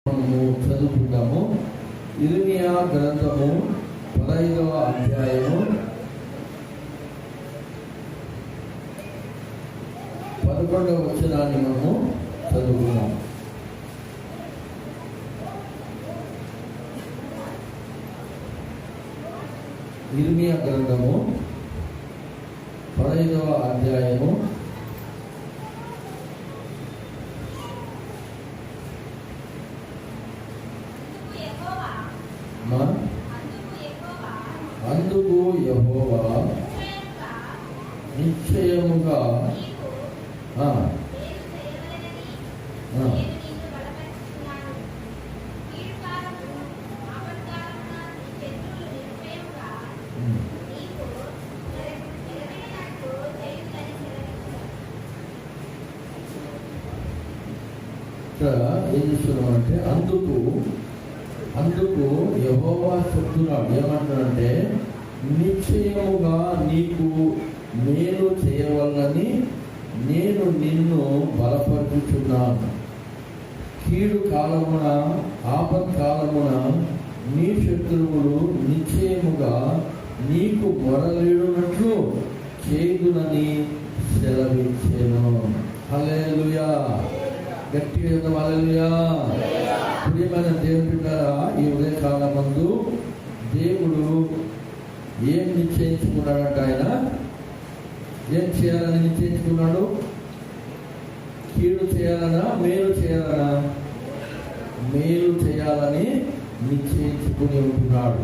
మనము చదువుకుంటాము. ఇర్మియా గ్రంథము 15వ అధ్యాయము 11వ వచనాన్ని మనము చదువుకున్నాం. ఇర్మియా గ్రంథము 15వ అధ్యాయము 11వ అందుకు యెహోవా నిశ్చయముగా ఏం చేస్తున్నామంటే అందుకు యెహోవా చెప్తున్నాడు. ఏమంటాడంటే, నిశ్చయముగా నీకు మేలు చేయవలనని నేను నిన్ను బలపరుచుచున్నాను. కీడు కాలమున ఆపత్కాలమున నీ శత్రువులు నిశ్చయముగా నీకు మొరలేడునట్లు చేయుదునని సెలవిచ్చెను. హల్లెలూయా. గట్టిగా హల్లెలూయా. ప్రియమైన దేవుని బిడ్డలారా, ఈ ఉదయకాలమందు దేవుడు ఏం నిశ్చయించుకున్నాడంటే, ఆయన ఏం చేయాలని నిశ్చయించుకున్నాడు? కీడు చేయాలనా మేలు చేయాలనా? మేలు చేయాలని నిశ్చయించుకుని ఉంటున్నాడు.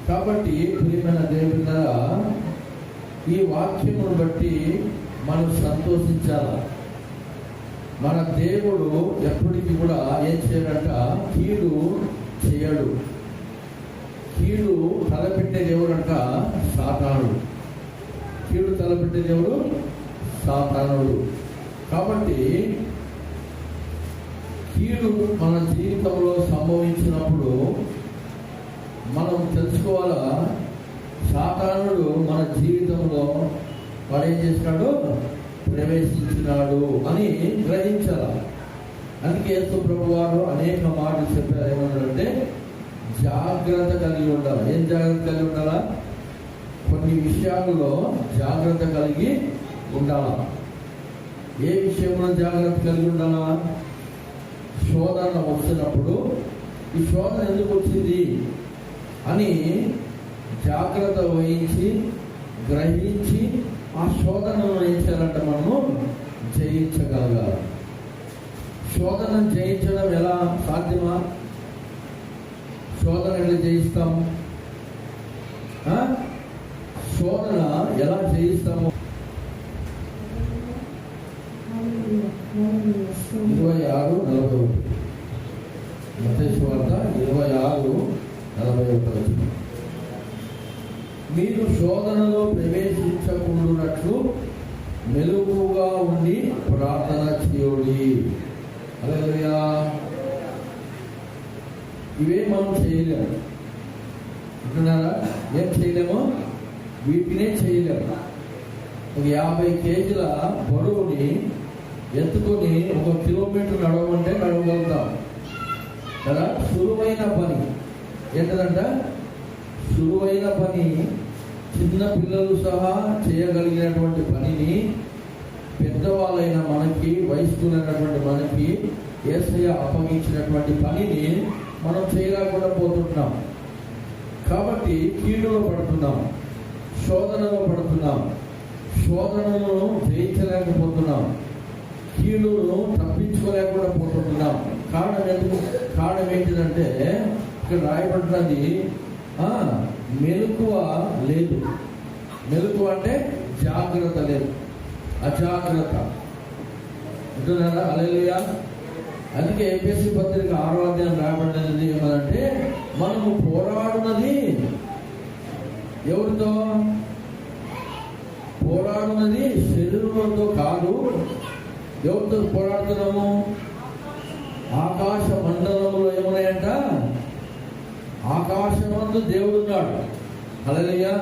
కాబట్టి ప్రియమైన దేవుని బిడ్డలారా, ఈ వాక్యమును బట్టి మనం సంతోషించాలి. మన దేవుడు ఎప్పటికీ కూడా ఏం చేయడంట? కీడు చేయడు. కీడు తలపెట్టే దేవుడంట సాతానుడు. కీడు తలపెట్టే దేవుడు సాతానుడు. కాబట్టి కీడు మన జీవితంలో సంభవించినప్పుడు మనం తెలుసుకోవాలా, సాతానుడు మన జీవితంలో వాడు ఏం చేసినాడు? ప్రవేశించినాడు అని గ్రహించాల. అందుకే యేసు ప్రభువు వారు అనేక మాటలు చెప్పారు. ఏమన్నారంటే, జాగ్రత్త కలిగి ఉండాలి. ఏం జాగ్రత్త కలిగి ఉండాలా? కొన్ని విషయాల్లో జాగ్రత్త కలిగి ఉండాలా. ఏ విషయంలో జాగ్రత్త కలిగి ఉండాలా? శోధన వచ్చినప్పుడు ఈ శోధన ఎందుకు వచ్చింది అని జాగ్రత్త వహించి గ్రహించి ఆ శోధనను ఏం చేయాలంటే మనము జయించగలగాలి. శోధనను జయించడం ఎలా సాధ్యమా? శోధన ఎలా జయిస్తాము? శోధన ఎలా జయిస్తాము? 26:41 మత్తయి సువార్త 26:41. మీరు శోధనలో ప్రవేశించకుండానట్లు మెలకువగా ఉండి ప్రార్థన చేయుడి. హల్లెలూయా. ఇవే మనం చేయలేము అంటున్నారా? ఏం చేయలేము? వీటినే చేయలేము. ఒక 50 కేజీల బరువుని ఎత్తుకొని 1 కిలోమీటర్ నడవమంటే నడవగలుగుతాం కదా. సులువైన పని ఏంటంట? సులువైన పని. చిన్న పిల్లలు సహా చేయగలిగినటువంటి పనిని పెద్దవాళ్ళైన మనకి, వయస్కులైనటువంటి మనకి యేసయ్య అప్పగించినటువంటి పనిని మనం చేయలేకుండా పోతున్నాం. కాబట్టి కీడులో పడుతున్నాం, శోధనలో పడుతున్నాం, శోధనను జయించలేకపోతున్నాం, కీడును తప్పించుకోలేకుండా పోతున్నాం. కారణం ఏంటిదంటే, ఇక్కడ రాయబడినది మెలకువ లేదు. మెలకువ అంటే జాగ్రత్త లేదు, అజాగ్రత్త. అంటున్నారా? హల్లెలూయా. అందుకే ఎఫెసీ పత్రిక 6వ అధ్యాయం రాయబడినది ఏమంటే, మనము పోరాడున్నది ఎవరితో? పోరాడున్నది శరీరంతో కాదు. ఎవరితో పోరాడుతున్నాము? ఆకాశ మండలంలో ఏమున్నాయంట? ఆకాశమందు దేవుడు ఉన్నాడు. హల్లెలూయా.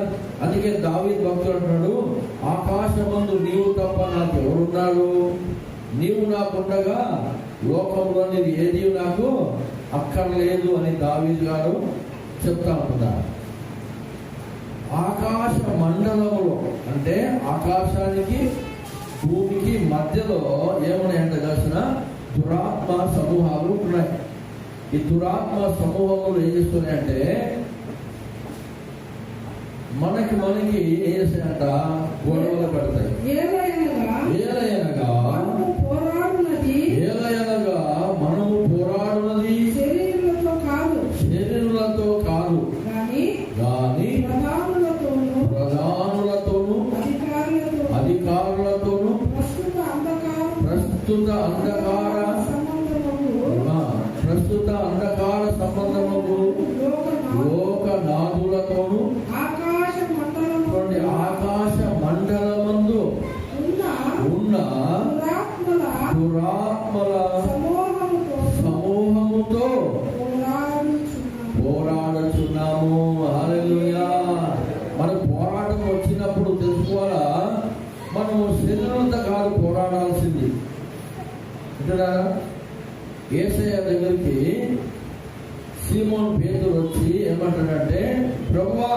అందుకే దావీదు భక్తుడు అంటున్నాడు, ఆకాశమందు నీవు తప్ప నాకు ఎవరున్నాడు? నీవు నాకుండగా లోకంలో నీది ఏది నాకు అక్కర్లేదు అని దావీదు గారు చెప్తా ఉంటున్నారు. ఆకాశ మండలములో అంటే ఆకాశానికి భూమికి మధ్యలో ఏమున్నాయంటే కలిసిన దురాత్మ సమూహాలు ఉన్నాయి. ఈ దురాత్మ సమూహములు ఏం చేస్తున్నాయంటే మనకి ఏం చేస్తాయంట, గొడవలు పెడతాయి. ఏలయనగా మనము పోరాడున్నది శరీరులతో కాదు గాని ప్రధానులతోను అధికారులతోను ప్రస్తుత అంధకార సంబంధము లోకనాథులతోను ఆకాశ మండలమందు ఉన్న దురాత్మల సమూహముతో పోరాడుచున్నాము. హల్లెలూయా. మనకు పోరాటం వచ్చినప్పుడు తెలుసుకోవాలా, మనము శరీరంతో కాదు పోరాడాల్సింది. అంటారా? యేసయ్య దగ్గరికి సీమోను పేతురు వచ్చి ఏమంటాడంటే, ప్రభువా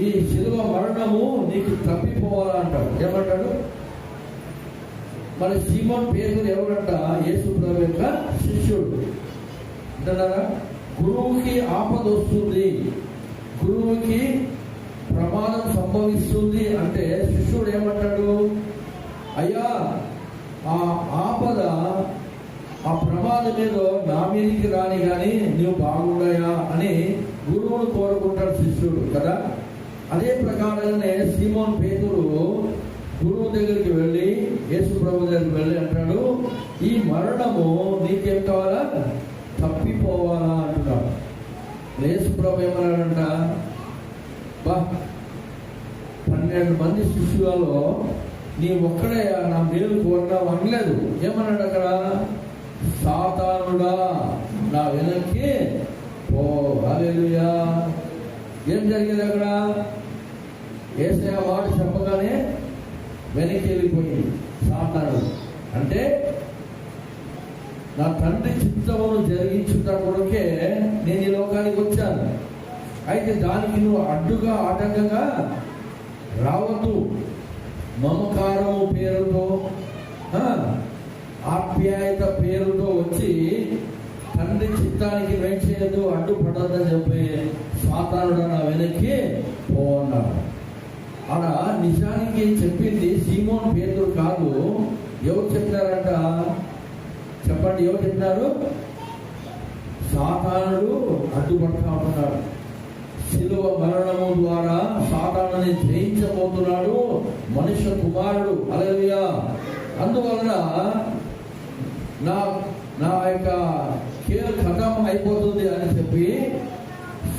ఈ శిలువ మరణము నీకు తప్పిపోవాలంటాడు. ఏమంటాడు? మరి సీమోను పేతురు ఎవరంట? యేసు ప్రభు యొక్క శిష్యుడు. అంటారా? గురువుకి ఆపద వస్తుంది, గురువుకి ప్రమాదం సంభవిస్తుంది అంటే శిష్యుడు ఏమంటాడు? అయ్యా ఆ ఆపద ఆ ప్రమాదం ఏదో నా మీదికి రాని కానీ నీవు బాగుండాయా అని గురువును కోరుకుంటాడు శిష్యుడు కదా. అదే ప్రకారంగానే సీమోను పేతురు గురువు దగ్గరికి వెళ్ళి యేసు ప్రభు దగ్గరికి వెళ్ళి అంటాడు, ఈ మరణము నీకేం కావాలా? తప్పిపోవాలా అంటున్నాడు. యేసు ప్రభు ఏమన్నాడంట, 12 మంది శిష్యులలో నీ ఒక్కడే నా మేలు కోరినావు అనలేదు. ఏమన్నాడు అక్కడ? సాతానుడా నా వెనక్కి పో. హల్లెలూయా. ఏం జరిగేది అక్కడ? యేసయ్య మాట చెప్పగానే వెనక్కి వెళ్ళిపోయింది సాతానుడు. అంటే నా తండ్రి చిత్తమును జరిగించుట కొరకే నేను ఈ లోకానికి వచ్చాను. అయితే దానికి నువ్వు అడ్డుగా ఆటంకంగా రావద్దు. మమకారము పేరుతో ఆప్యాయత పేరుతో వచ్చి తండ్రి చిత్తానికి వేచేయదు, అడ్డుపడద్దని చెప్పి సాతానుడు నా వెనక్కి పో అన్నాడు. అలా నిజానికి చెప్పింది సీమోను పేతురు కాదు. ఎవరు చెప్పినారంట? చెప్పండి, ఎవరు చెప్పినారు? సాతానుడు అడ్డుపడతా ఉంటున్నాడు. శిలువ మరణము ద్వారా సాతానుని జయించబోతున్నాడు మనుష్య కుమారుడు. హల్లెలూయా. అందువలన నా యొక్క కేర్ ఖతం అయిపోతుంది అని చెప్పి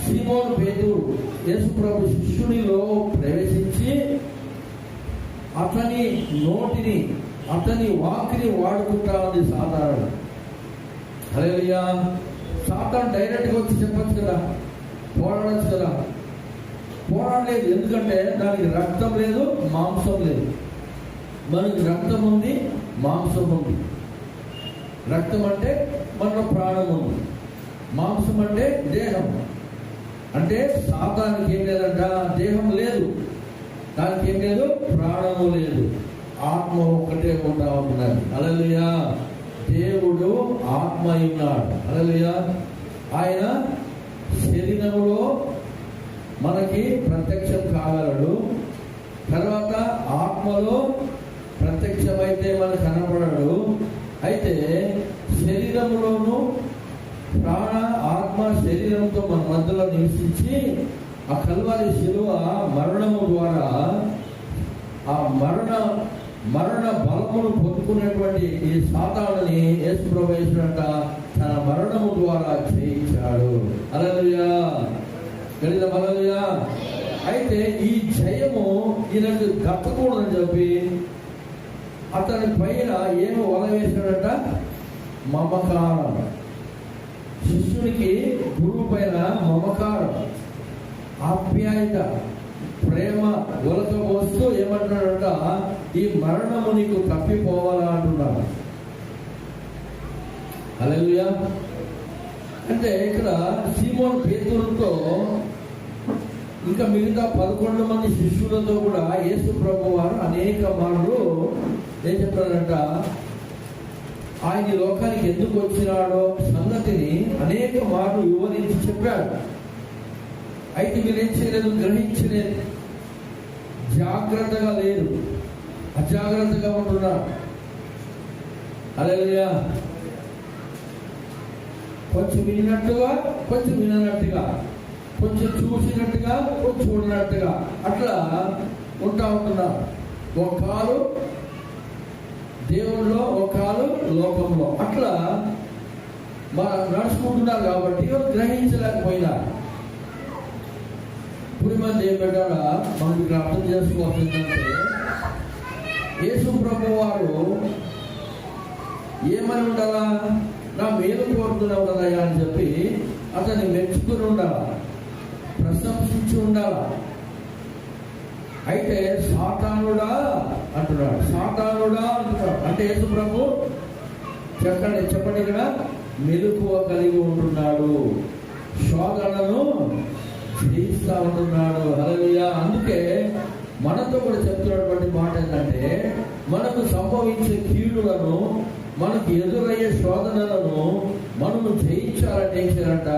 సీమోను పేతురు యేసు ప్రభు శిష్యునిలో ప్రవేశించి అతని నోటిని అతని వాక్ని వాడుకుంటా ఉంది సాతానుడు. హల్లెలూయా. సాతాను డైరెక్ట్గా వచ్చి చెప్పచ్చు కదా, పోరాడచ్చు కదా. పోరాడలేదు. ఎందుకంటే దానికి రక్తం లేదు, మాంసం లేదు. మనకి రక్తం ఉంది, మాంసం ఉంది. రక్తం అంటే మనలో ప్రాణం ఉంది, మాంసం అంటే దేహం. అంటే సాతానికి ఏం లేదంట? దేహం లేదు, దానికి ఏం లేదు, ప్రాణము లేదు, ఆత్మ ఒక్కటే ఉంటా ఉన్నది. హల్లెలూయా. దేవుడు ఆత్మ ఉన్నాడు. హల్లెలూయా. ఆయన శరీరంలో మనకి ప్రత్యక్షం కాగలడు. తర్వాత ఆత్మలో ప్రత్యక్షమైతే మనకు కనపడడు. అయితే శరీరంలోనూ ప్రాణ ఆత్మ శరీరంతో మన మధ్యలో నివసించి ఆ కల్వరి శిలువ మరణము ద్వారా ఆ మరణ బలమును పొందుకునేటువంటి ఈ సాతానుని యేసు ప్రభువు యేసునంట తన మరణము ద్వారా జయించాడు. హల్లెలూయా. హల్లెలూయా. అయితే ఈ జయము ఈయనకు దక్కకూడదని చెప్పి అతని పైన ఏమో వల వేసినాడంట? మమకారం. శిష్యునికి గురువు పైన మమకారం, ఆప్యాయత, ప్రేమ ఒలకపోస్తూ ఏమంటున్నాడంట? ఈ మరణము నీకు తప్పిపోవాలా అంటున్నాడు. హల్లెలూయా. అంటే ఇక్కడ సీమోను పేతురుతో ఇంకా మిగతా 11 మంది శిష్యులతో కూడా యేసు ప్రభు వారు అనేక మార్లు ఏం చెప్పారంట, ఆయన ఈ లోకానికి ఎందుకు వచ్చినాడో సంగతిని అనేక మార్లు వివరించి చెప్పాడు. అయితే మీరేం చేయలేదు, గ్రహించలేదు, జాగ్రత్తగా లేరు, అజాగ్రత్తగా ఉంటున్నారు. హల్లెలూయా. కొంచెం విన్నట్టుగా, కొంచెం విననట్టుగా, కొంచెం చూసినట్టుగా, కొంచెం చూడనట్టుగా అట్లా ఉంటున్నారు. ఒక కాలు దేవుళ్ళలో, ఒక కాలు లోకంలో, అట్లా నడుచుకుంటున్నారు. కాబట్టి గ్రహించలేకపోయినారు. ఇప్పుడు మంది ఏం పెట్టారా మనకి ఇక్కడ అర్థం చేసుకోవాల్సిందంటే, యేసు ప్రభు వారు ఏమని ఉండాలా, నా మేలు కోరుతున్నావు కదా అని చెప్పి అతన్ని మెచ్చుకుని ఉండాలా, ప్రశంసించి ఉండాలా. అయితే సాతానుడా అంటున్నాడు, సాతానుడా అంటున్నాడు. అంటే యేసు ప్రభు చెప్పండి ఇక్కడ మెలకువ కలిగి ఉంటున్నాడు, శోధనను జయిస్తా ఉంటున్నాడు. హల్లెలూయా. అందుకే మనతో కూడా చెప్తున్నటువంటి మాట ఏంటంటే, మనకు సంభవించే కీడులను, మనకు ఎదురయ్యే శోధనలను మనము జయించాలంటే ఏం చేయాలంట,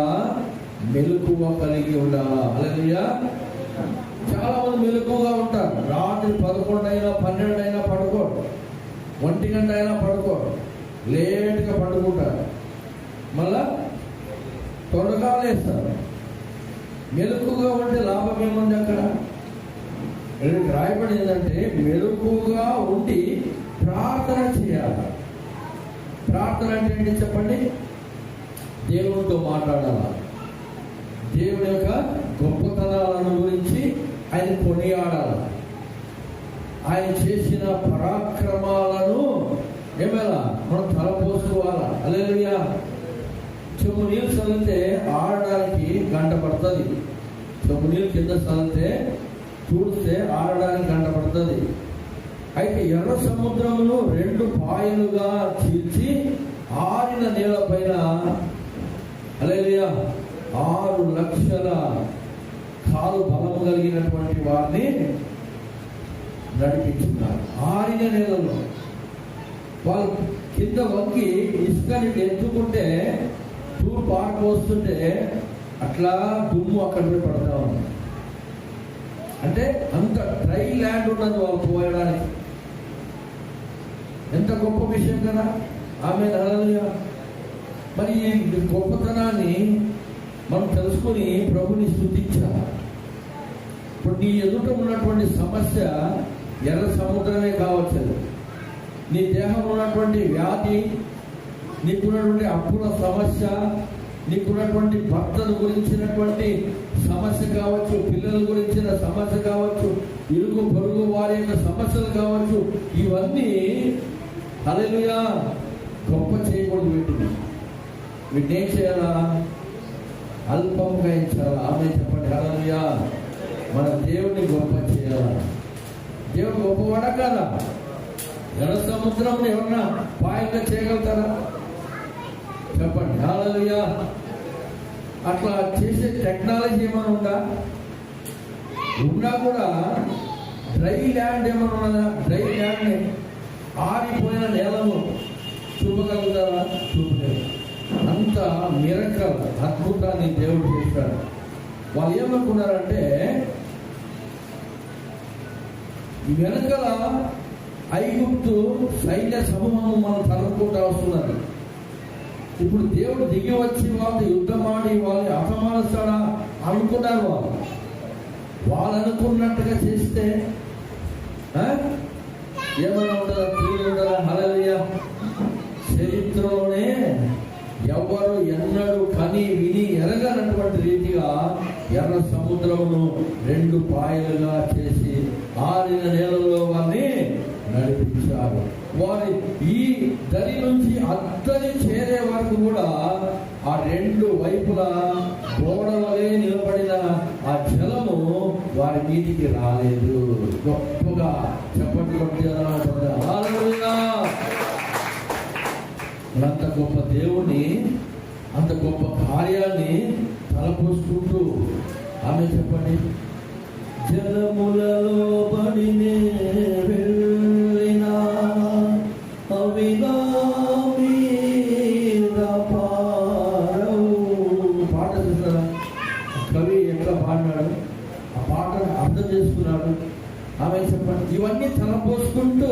మెలకువ కలిగి ఉండాలా. హల్లెలూయా. చాలా మంది మెలకువగా ఉంటారు. రాత్రి 11 అయినా 12 అయినా పడుకోరు, 1 గంట అయినా పడుకోరు, లేట్గా పడుకుంటారు, మళ్ళా త్వరగా లేస్తారు. మెలకుగా ఉంటే లాభం ఏముంది అక్కడ? రాయబడి ఏంటంటే, మెలకుగా ఉండి ప్రార్థన చేయాలి. ప్రార్థన అంటే ఏంటి చెప్పండి? దేవునితో మాట్లాడాలి, దేవుని యొక్క గొప్పతనాలను గురించి ఆయన కొనియాడాలి, ఆయన చేసిన పరాక్రమాలను ఏమైనా మనం తలపోసుకోవాలా. హల్లెలూయా. చెమ్ము నీళ్ళు చల్లితే ఆడడానికి గంట పడుతుంది, చెమ్ము నీళ్ళు కింద చల్లితే చూస్తే ఆడడానికి గంట పడుతుంది. అయితే ఎర్ర సముద్రమును 2 పాయలుగా చీల్చి ఆరిన నేల పైన హల్లెలూయా 6 లక్షల కాలు బలం కలిగినటువంటి వారిని నడిపించున్నారు. ఆరిన నేలలో వాళ్ళు కింద వంగి ఇసుకని ఎత్తుకుంటే తూర్పు పారిపోస్తుంటే అట్లా దుమ్ము అక్కడ పడతా ఉంది. అంటే అంత డ్రై ల్యాండ్ ఉన్నది వాళ్ళు పోయడానికి. ఎంత గొప్ప విషయం కదా. ఆమె హల్లెలూయా. మరి ఈ గొప్పతనాన్ని మనం తెలుసుకొని ప్రభుని స్తుతించాలి. ఇప్పుడు నీ ఎదుట ఉన్నటువంటి సమస్య ఎర్ర సముద్రమే కావచ్చు, నీ దేహంలో ఉన్నటువంటి వ్యాధి, నీకున్నటువంటి అప్పుల సమస్య, నీకున్నటువంటి భర్తల గురించినటువంటి సమస్య కావచ్చు, పిల్లల గురించిన సమస్య కావచ్చు, ఇరుగు పొరుగు వారి యొక్క సమస్యలు కావచ్చు, ఇవన్నీ హల్లెలూయా గొప్ప చేయకూడదు. వీటిని ఏం చేయాలా? అల్పంగా ఇచ్చారా? ఆమె చెప్పండి. హల్లెలూయా. మన దేవుడిని గొప్ప చేయాలా? దేవుడు గొప్పవాడా కదా? ఎర్ర సముద్రం ఎవరన్నా పాయంగా చేయగలుగుతారా? చెప్పండి. హల్లెలూయా. అట్లా చేసే టెక్నాలజీ ఏమైనా ఉందా? ఉన్నా కూడా డ్రై ల్యాండ్ ఏమైనా ఉన్నదా? డ్రై ల్యాండ్ని ఆరిపోయిన నేలను చూపగలుగుతారా? చూపలేదు. అంత మిరకల్ అద్భుతాన్ని దేవుడు చేశాడు. వాళ్ళు ఏమనుకున్నారంటే, వెనకల ఐగుప్తు సైన్య సమూహం మనం తరుముకుంటూ వస్తున్నది. ఇప్పుడు దేవుడు దిగి వచ్చి వాళ్ళు యుద్ధమాడి వాళ్ళని అపమానిస్తాడా అనుకున్నారు. వాళ్ళు అనుకున్నట్టుగా చేస్తే ఏమైనా ఉంటుందా? తీరు ఉంటుందా? హల్లెలూయా. చరిత్రలోనే ఎవరు ఎన్నడూ కని విని ఎరగనటువంటి రీతిగా ఎర్ర సముద్రమును 2 పాయలుగా చేసి ఆరిన నేలలో వారిని నడిపించారు. వారి ఈ దరి నుంచి అద్దరి చేరే వరకు కూడా ఆ 2 వైపులా గోడవలే నిలబడిన ఆ జలము వారి మీదికి రాలేదు. గొప్పగా చెప్పండి. అంత గొప్ప దేవుణ్ణి, అంత గొప్ప కార్యాన్ని తలపోసుకుంటూ ఆమె చెప్పండి, జలములలో పడినే వెళ్ళినా అవి నా మీద పారవు. పాట చూస్తారా? కవి ఎట్లా పాడినాడు, ఆ పాటను అర్థం చేసుకున్నాడు. ఆమె చెప్పండి, ఇవన్నీ తలపోసుకుంటూ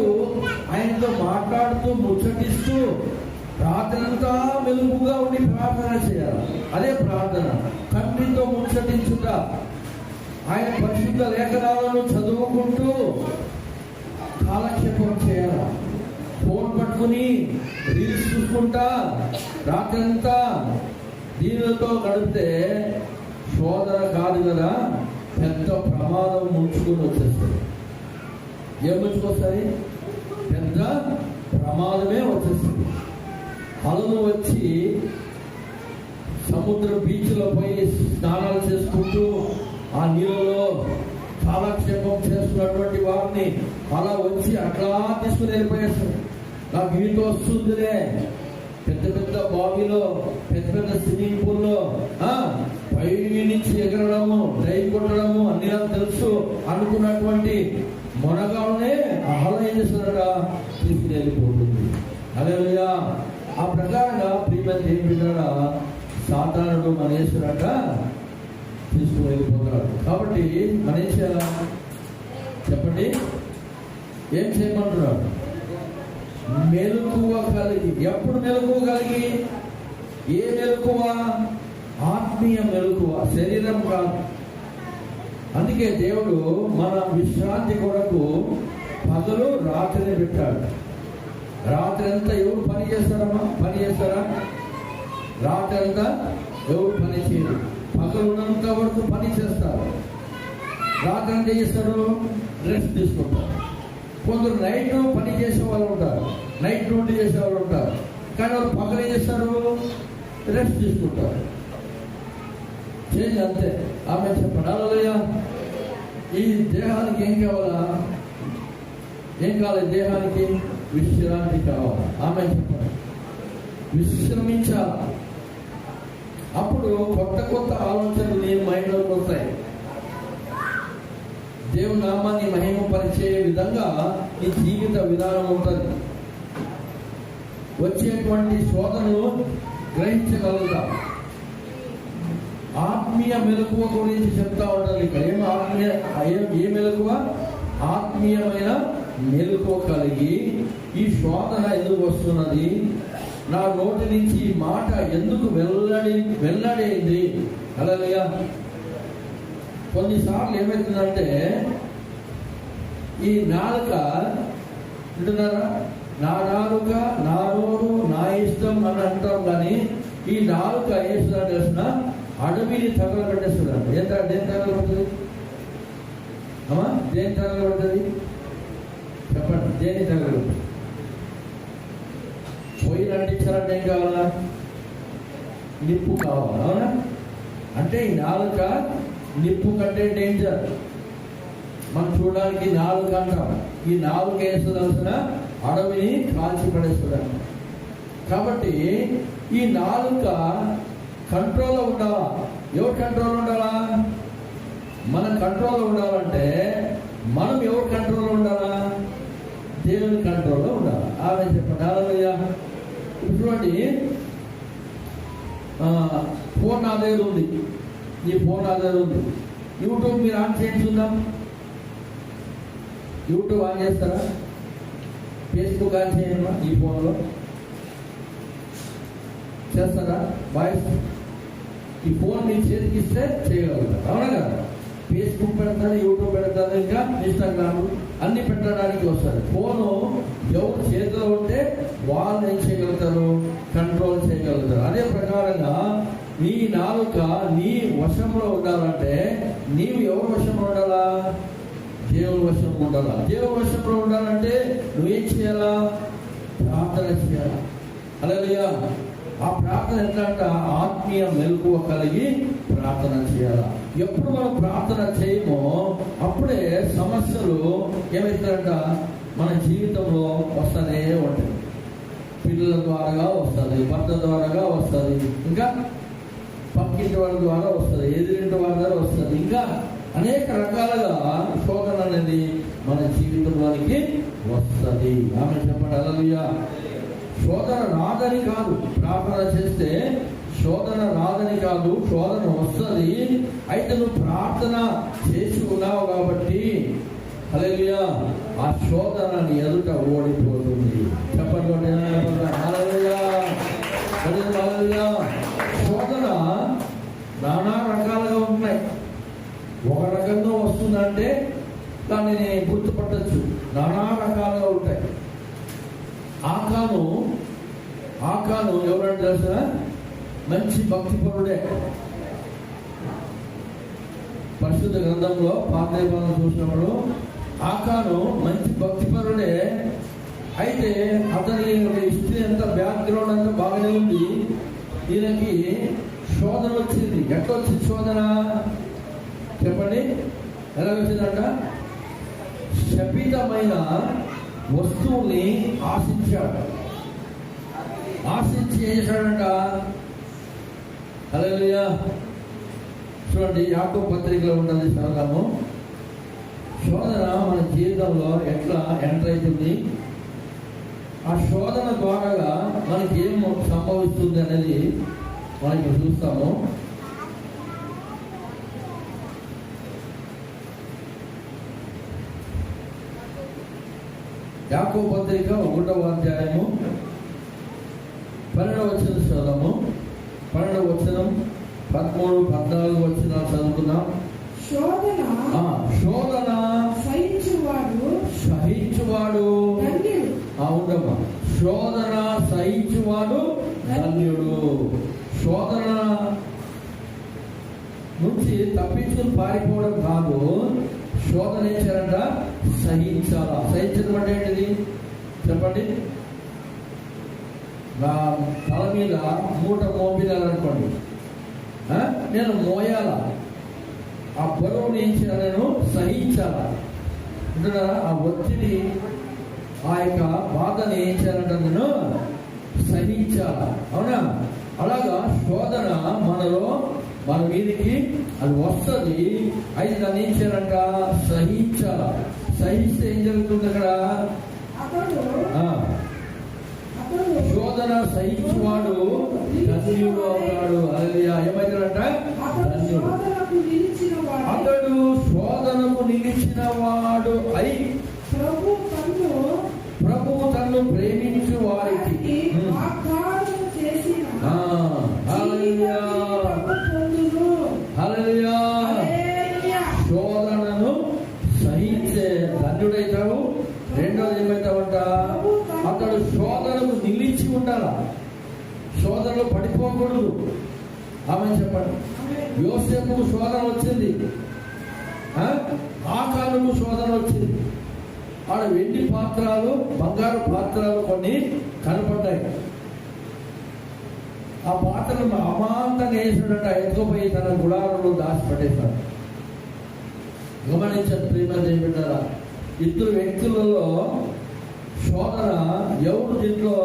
ఆయనతో మాట్లాడుతూ ముచ్చటిస్తూ రాత్రంతా మెలుగుగా ఉండి ప్రార్థన చేయాలి. అదే ప్రార్థన. తండ్రితో ముచ్చటించుట, ఆయన పరిశుద్ధ లేఖనాలను చదువుకుంటూ కాలక్షేపం చేయాలి. ఫోన్ పట్టుకుని రీల్స్ చూసుకుంటా రాత్రంతా దీనితో గడిపితే శోధన కాదు కదా, పెద్ద ప్రమాదం ముంచుకుని వచ్చేస్తుంది. ఏం ముంచుకొస్తుంది? పెద్ద ప్రమాదమే వచ్చేస్తుంది. అలలు వచ్చి సముద్ర బీచ్లో పోయి స్నానాలు చేసుకుంటూ ఆ నీళ్ళలో కాలక్షేపం చేస్తున్నటువంటి వారిని అలా వచ్చి అట్లా తీసుకుని వెళ్ళిపోయేస్తారు. నాకు ఈత వస్తుందిలే, పెద్ద పెద్ద బావిలో, పెద్ద పెద్ద స్విమ్మింగ్ పూల్లో పై నుంచి ఎగరడము, డ్రైవ్ కొట్టడము అన్ని నాకు తెలుసు అనుకున్నటువంటి మొనగానే అహల ఏం చేస్తున్నారా, తీసుకుని వెళ్ళిపోతుంది. హల్లెలూయా. ఆ ప్రకారంగా ప్రియమైన ఏం విన్నాడా, సాతానుడు మనేశ్వరట తీసుకుని వెళ్ళిపోతాడు. కాబట్టి మన ఏం చేయాలా చెప్పండి? ఏం చేయమంటున్నాడు? మెలకువ కలిగి. ఎప్పుడు మెలకువ కలిగి? ఏ మెలకువ? ఆత్మీయ మెలకువ, శరీరం కాదు. అందుకే దేవుడు మన విశ్రాంతి కొరకు పగలు రాత్రిని పెట్టాడు. రాత్రి అంతా ఎవరు పని చేస్తారమ్మా? పని చేస్తారా? రాత్రి అంతా ఎవరు పని చేయరు. పగలు ఉన్నంత వరకు పని చేస్తారు. రాత్రి అంతా చేస్తారు, రెస్ట్ తీసుకుంటారు. కొందరు నైట్ పని చేసే వాళ్ళు ఉంటారు, నైట్ డ్యూటీ చేసే వాళ్ళు ఉంటారు. కానీ వాళ్ళు పగలు ఏం చేస్తారు? రెస్ట్ తీసుకుంటారు. చేంజ్ అంతే. ఆమె చెప్పడాలయ్యా, ఈ దేహానికి ఏం కావాలా? ఏం కావాలి? దేహానికి విశ్రాంతి కావాలి. ఆమె చెప్పండి, విశ్రమించాలి. అప్పుడు కొత్త కొత్త ఆలోచనలు నీ మైండ్లోకి వస్తాయి. దేవుని నామాన్ని మహిమపరిచే విధంగా ఈ జీవిత విధానం ఉంటుంది. వచ్చేటువంటి శోధనలు గ్రహించగలుగుతాం. ఆత్మీయ మెలకువ గురించి చెప్తా ఉంటారు ఇక్కడ. ఏ మెలకువ? ఆత్మీయమైన మెలకువ కలిగి ఈ శోధన ఎందుకు వస్తున్నది, నా నోటి నుంచి ఈ మాట ఎందుకు వెల్లడైంది. హల్లెలూయా. కొన్నిసార్లు ఏమవుతుందంటే ఈ నాలుక వింటున్నారా, నా నాలుక, నా నోరు, నా ఇష్టం అని అంటాం. కానీ ఈ నాలుక వేస్తున్నా తెలిసిన అడవిని తగలబెట్టేస్తున్నాడు. దేని తగలబడుతుంది అమ్మా? దేని తగలబడుతుంది చెప్పండి? దేని తగలబడుతుంది? పొయ్యి అంటించాలంటే ఏం కావాలా? నిప్పు కావాలా? అవునా? అంటే ఈ నాలుక నిప్పు కంటే డేంజర్. మనం చూడడానికి నాలుక అంటాం. ఈ నాలుక వేస్తుందాల్సిన అడవిని కాల్చి పడేస్తున్నాడు. కాబట్టి ఈ నాలుక కంట్రోల్లో ఉండాలా? ఎవరు కంట్రోల్లో ఉండాలా? మన కంట్రోల్లో ఉండాలంటే మనం ఎవరు కంట్రోల్లో ఉండాలా? దేవుని కంట్రోల్లో ఉండాలి. ఆమె చెప్పండి. హల్లెలూయా. చూడండి, ఫోన్ నా దగ్గర ఉంది, ఈ ఫోన్ నా దగ్గర ఉంది. యూట్యూబ్ మీరు ఆన్ చేయండి చూద్దాం. యూట్యూబ్ ఆన్ చేస్తారా? ఫేస్బుక్ ఆన్ చేయండి ఈ ఫోన్లో చేస్తారా? వాయిస్ ఈ ఫోన్ మీ చేతికి ఇస్తే చేయగలుగుతారు. అవునా కదా? ఫేస్బుక్ పెడతారు, యూట్యూబ్ పెడతారు, ఇంకా ఇన్స్టాగ్రామ్ అన్ని పెట్టడానికి వస్తారు. ఫోను ఎవరు చేతిలో ఉంటే వాళ్ళు ఏం చేయగలుగుతారు? కంట్రోల్ చేయగలుగుతారు. అదే ప్రకారంగా నీ నాలుక నీ వశంలో ఉండాలంటే నీవు ఎవరి వశంలో ఉండాలా? దేవుని వశంలో ఉండాలా? దేవుని వశంలో ఉండాలంటే నువ్వేం చేయాలా? ప్రార్థన చేయాలా. హల్లెలూయా. ఆ ప్రార్థన ఎట్లా అంటే ఆత్మీయ మెలకువ కలిగి ప్రార్థన చేయాలి. ఎప్పుడు మనం ప్రార్థన చేయమో అప్పుడే సమస్యలు ఏమవుతాయంట మన జీవితంలో వస్తూనే ఉంటాయి. పిల్లల ద్వారా వస్తుంది, భర్త ద్వారా వస్తుంది, ఇంకా పక్కింటి వాళ్ళ ద్వారా వస్తుంది, ఎదురింటి వాళ్ళ ద్వారా వస్తుంది, ఇంకా అనేక రకాలుగా శోధన అనేది మన జీవితంలోనికి వస్తుంది. ఆమె చెప్పండి హల్లెలూయా. శోధన రాదని కాదు, ప్రార్థన చేస్తే శోధన రాదని కాదు, శోధన వస్తుంది. అయితే నువ్వు ప్రార్థన చేసి ఉన్నావు కాబట్టి హల్లెలూయా ఆ శోధన నీ ఎదుట ఓడిపోతుంది. చెప్పండి హల్లెలూయా హల్లెలూయా. శోధన నానా రకాలుగా ఉన్నాయి. ఒక రకంగా వస్తుందంటే దాన్ని గుర్తుపట్టచ్చు, నానా రకాలుగా ఉంటాయి. ఆకాను ఎవరంటే తెలుసా? మంచి భక్తిపరుడే. పరిశుద్ధ గ్రంథంలో పాత నిబంధన చూసినప్పుడు ఆకాను మంచి భక్తిపరుడే. అయితే అతని హిస్టరీ అంతా, బ్యాక్గ్రౌండ్ అంతా బాగానే ఉంది. ఈయనకి శోధన వచ్చింది. ఎట్లా వచ్చింది శోధన చెప్పండి? ఎలా వచ్చిందంట? శపితమైన వస్తువుని ఆశించాడు. ఆశించి ఏం చేశాడంట? హల్లెలూయా. చూడండి, యాకోబు పత్రికలో ఉంటుంది చదవము. శోధన మన జీవితంలో ఎట్లా ఎంటర్ అవుతుంది, ఆ శోధన ద్వారా మనకి ఏం సంభవిస్తుంది అనేది మనకి చూస్తాము. యాకోబు పత్రిక 1వ అధ్యాయము 12వ వచనం చదవము. 12వ వచనం 13, 14 వచనాలు చదువుతున్నాం. శోధన సహించువాడు ఉండమ్మా. శోధన సహించువాడు ధన్యుడు. శోధన నుంచి తప్పించుకుని పారిపోవడం కాదు, శోధన ఏం చేయాలంట? సహించాలా. సహించడం అంటే ఏంటిది చెప్పండి? నా తల మీద మూట మోపినాలనుకోండి, నేను మోయాలా, ఆ బరువుని ఏం చేయాలి? నేను సహించాలా. అంటున్నారా? ఆ ఒత్తిడి, ఆ యొక్క బాధని ఏం చేయాలంటే నేను సహించాలా. అవునా? అలాగా శోధన మనలో మన మీదికి అది వస్తుంది. అయితే దాన్ని ఏం చేయాలంట? సహించాలా. సహిస్తే ఏం జరుగుతుంది అక్కడ? శోధన సహించువాడు ధన్యుడు అవుతాడు. హల్లెలూయా. ఏమైతాడంట? ధన్యుడు. అతడు శోధనకు నిలిచిన వాడు అయి ప్రభువు తన్ను ప్రేమించు వారికి హల్లెలూయా హల్లెలూయా శోధనను సహించే ధన్యుడైతాడు. రెండోది ఏమైతావంట? అతడు శోధనకు నిలిచి ఉండాలా. శోధనలో పడిపోకూడదు. ఆమె చెప్పండి. యోసేపుకు శోధన వచ్చింది, ఆ కాలంలో శోధన వచ్చింది. ఆడ వెండి పాత్రలు, బంగారు పాత్రలు కొన్ని కనపడ్డాయి. ఆ పాత్రలు అమాంతంగా వేసాడట, ఎత్తుకుపోయి తన గుడారంలో దాచిపెట్టేశాడు. గమనించండి ప్రియమైన దేవుడారా, ఇద్దరు వ్యక్తులలో శోధన ఎవరు దీంట్లో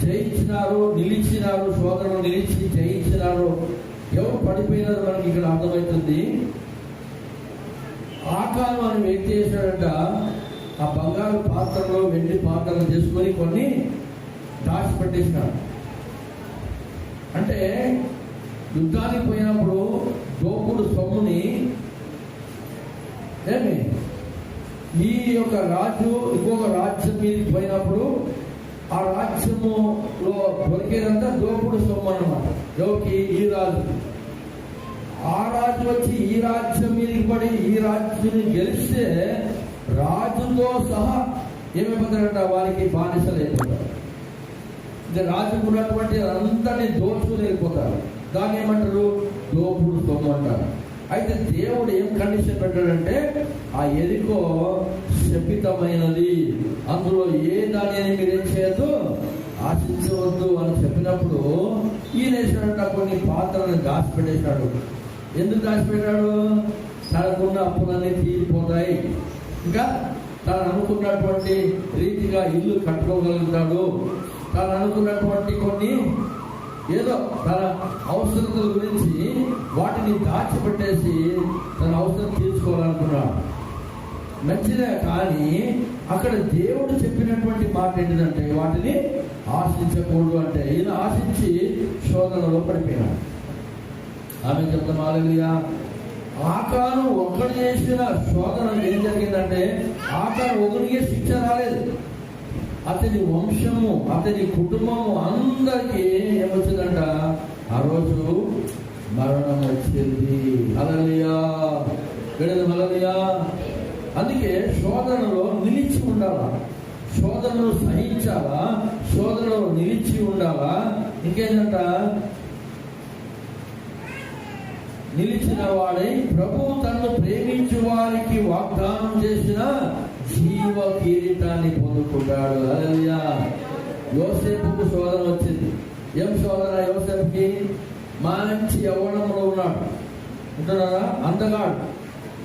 జయించినారు, నిలిచినారు, శోధనలు నిలిచి జయించినారు, ఎవరు పడిపోయినారు మనకి ఇక్కడ అర్థమవుతుంది. ఆకాను అని వ్యక్తి చేశాడంట, ఆ బంగారు పాత్రలో వెండి పాత్రలు చేసుకొని కొన్ని దాచిపెట్టేసినాడు. అంటే యుద్ధానికి పోయినప్పుడు దోపుడు సొమ్ముని ఏమి ఈ యొక్క రాజు ఇంకొక రాజ్యం మీదకి పోయినప్పుడు ఆ రాజ్యములో దొరికేదంతా దోపుడు సొమ్ము అన్నమాట. ఎవరికి? ఈ రాజు. ఆ రాజు వచ్చి ఈ రాజ్యం మీదకి పడి ఈ రాజ్యాన్ని గెలిస్తే రాజుతో సహా ఏమైపోతారంట? వారికి బానిసలు అయిపోతారు. ఇంకా రాజుకు ఉన్నటువంటి అంతని దోచుకుని వెళ్ళిపోతారు. దాన్ని ఏమంటారు? దోపుడు సొమ్ము అంటారు. అయితే దేవుడు ఏం కండిషన్ పెట్టాడంటే, ఆ ఎరికో శపితమైనది, అందులో ఏ దానిని మీరేం చేయొద్దు, ఆశించవద్దు అని చెప్పినప్పుడు ఈయన వేసాడంట కొన్ని పాత్రలను దాచిపెట్టేశాడు. ఎందుకు దాచిపెట్టాడు? తనకున్న అప్పులన్నీ తీరిపోతాయి, ఇంకా తను అనుకున్నటువంటి రీతిగా ఇల్లు కట్టుకోగలుగుతాడు, తను అనుకున్నటువంటి కొన్ని ఏదో తన అవసరతల గురించి వాటిని దాచిపెట్టేసి తన అవసరం తీర్చుకోవాలనుకున్నాడు. మంచిదే, కానీ అక్కడ దేవుడు చెప్పినటువంటి మాట ఏంటిదంటే వాటిని ఆశించకూడదు అంటే ఈయన ఆశించి శోధనలో పడిపోయినాడు. ఆమె చెప్తాం హల్లెలూయా. ఆకాను ఒకడు చేసిన శోధన ఏం జరిగిందంటే ఆకాను ఒకరికే శిక్ష రాలేదు, అతని వంశము అతని కుటుంబము అందరికీ ఏమొచ్చిందంట, ఆ రోజు మరణం వచ్చింది. హల్లెలూయా, హల్లెలూయా. అందుకే శోధనలో నిలిచి ఉండాలా, శోధనలు సహించాలా, శోధనలో నిలిచి ఉండాలా. ఇంకేంటంట, నిలిచిన వాడై ప్రభువు తనను ప్రేమించు వారికి వాగ్దానం చేసిన జీవ కిరీటాన్ని పొందుకుంటాడు. హల్లెలూయా. యోసేపుకు శోధన వచ్చింది. ఏం శోధన యోసేపుకి? మంచి యవ్వనంలో ఉన్నాడు, ఉంటున్నారా, అందగాడు,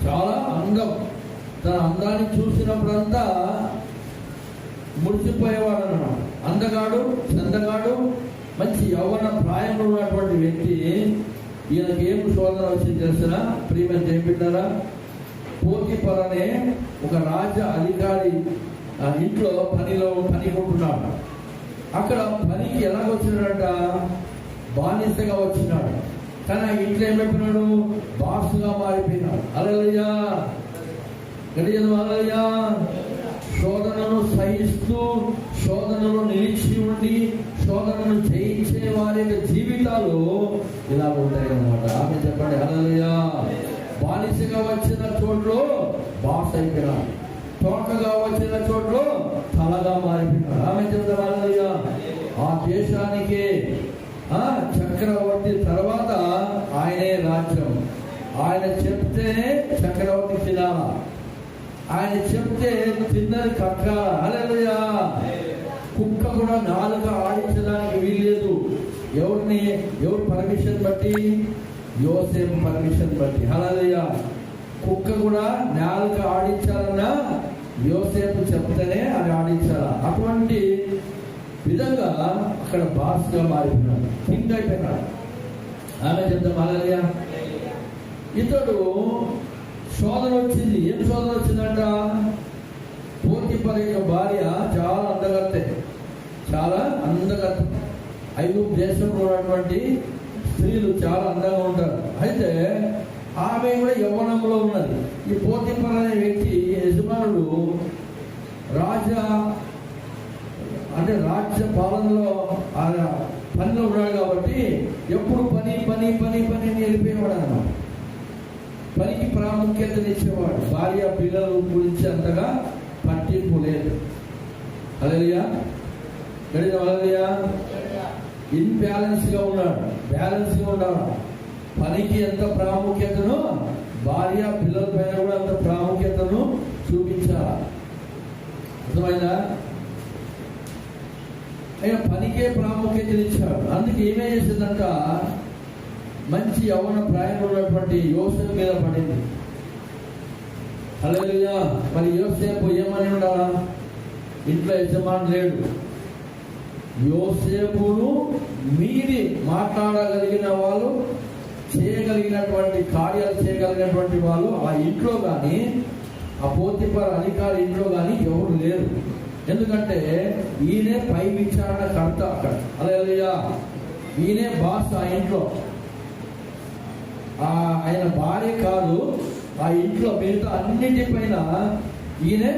చాలా అందం. తన అందాన్ని చూసినప్పుడంతా మురిసిపోయేవాడు అన్నమాట. అందగాడు, చందగాడు, మంచి యవ్వన ప్రాయంలో ఉన్నటువంటి వ్యక్తి. ఈయనకి ఏం శోధన వచ్చింది తెలిసిన ప్రియమైన చేపించారా? పోతీఫర్ అనే ఒక రాజ అధికారి ఇంట్లో పనికొంటున్నాడు. అక్కడ పనికి ఎలాగొచ్చినాడంట, బానిసగా వచ్చినాడు. కానీ ఆ ఇంట్లో ఏమైపోయినాడు, బాసుగా మారిపోయినాడు. హల్లెలూయా, హల్లెలూయా. శోధనను సహిస్తూ శోధనలో నిలిచి ఉండి శోధనను జయించే వారి జీవితాలు ఇలా ఉంటాయి అన్నమాట. ఆమె చెప్పండి హల్లెలూయా. బానిసగా వచ్చిన చోట్లో బాస్ అయిపోయినాడు, తోకగా వచ్చిన చోట్లో తలగా మారిపోయినాడు. ఆమె చెప్తారు హల్లెలూయా. ఆ దేశానికి చక్రవర్తి తర్వాత ఆయనే రాజ్యం. ఆయన చెప్తేనే చక్రవర్తి తినాలా, ఆయన చెప్తే తిన్నది కక్కాల. హల్లెలూయా. కుక్క కూడా నాలుక ఆడించడానికి వీల్లేదు. ఎవరు పర్మిషన్ బట్టి? యోసేపు పర్మిషన్ బట్టి. హల్లెలూయా. కుక్క కూడా నాలుక ఆడించాలన్నా యోసేపు చెప్తేనే అది ఆడించాలా. అటువంటి విధంగా అక్కడ బాస్గా మారిపోయినాడు, కింగ్ అయిపోయినాడు. ఆమె చెప్తాం హల్లెలూయా. ఇతడు శోధన వచ్చింది. ఏం శోధన వచ్చిందంట? పోతీఫర్ యొక్క భార్య చాలా అందగత్తె, చాలా అందగత్తె. ఐగుప్తు దేశంలో ఉన్నటువంటి స్త్రీలు చాలా అందంగా ఉంటారు. అయితే ఆమె కూడా యవ్వనంలో ఉన్నది. ఈ పోతీఫర్ అనే వ్యక్తి యజమానుడు రాజ్య పాలనలో పనిలో ఉన్నాడు కాబట్టి ఎప్పుడు పని పని పని పని వెళ్ళిపోయేవాడు అన్నమాట. పనికి ప్రాముఖ్యతనిచ్చేవాడు. భార్య పిల్లల గురించి అంతగా పట్టింపు లేదు. హల్లెలూయా, హల్లెలూయా. ఇన్బ్యాలెన్స్ గా ఉన్నాడు, బ్యాలెన్స్ గా ఉన్నాడు. పనికి ఎంత ప్రాముఖ్యతను, భార్య పిల్లల పైన కూడా అంత ప్రాముఖ్యతను చూపించాలి. అర్థమైందా? ఆయన పనికే ప్రాముఖ్యతనిచ్చాడు. అందుకే ఏమేం చేసిందంట, మంచి యవ్వన ప్రాయంలో ఉన్నటువంటి యోసేపు మీద పడింది. హల్లెలూయా. మరి యోసేపు ఏమని ఉండాలా? ఇంట్లో యజమాని లేడు. యోసేపును మీరి మాట్లాడగలిగిన వాళ్ళు, చేయగలిగినటువంటి కార్యాలు చేయగలిగినటువంటి వాళ్ళు ఆ ఇంట్లో కానీ, ఆ పోతీఫర్ అధికారి ఇంట్లో కానీ ఎవరు లేరు. ఎందుకంటే ఈయనే పై విచారణకర్త అక్కడ. హల్లెలూయా. ఈయనే బాస్ ఆ ఇంట్లో. ఆయన భార్య కాదు, ఆ ఇంట్లో మిగతా అన్నింటిపైన ఈయనే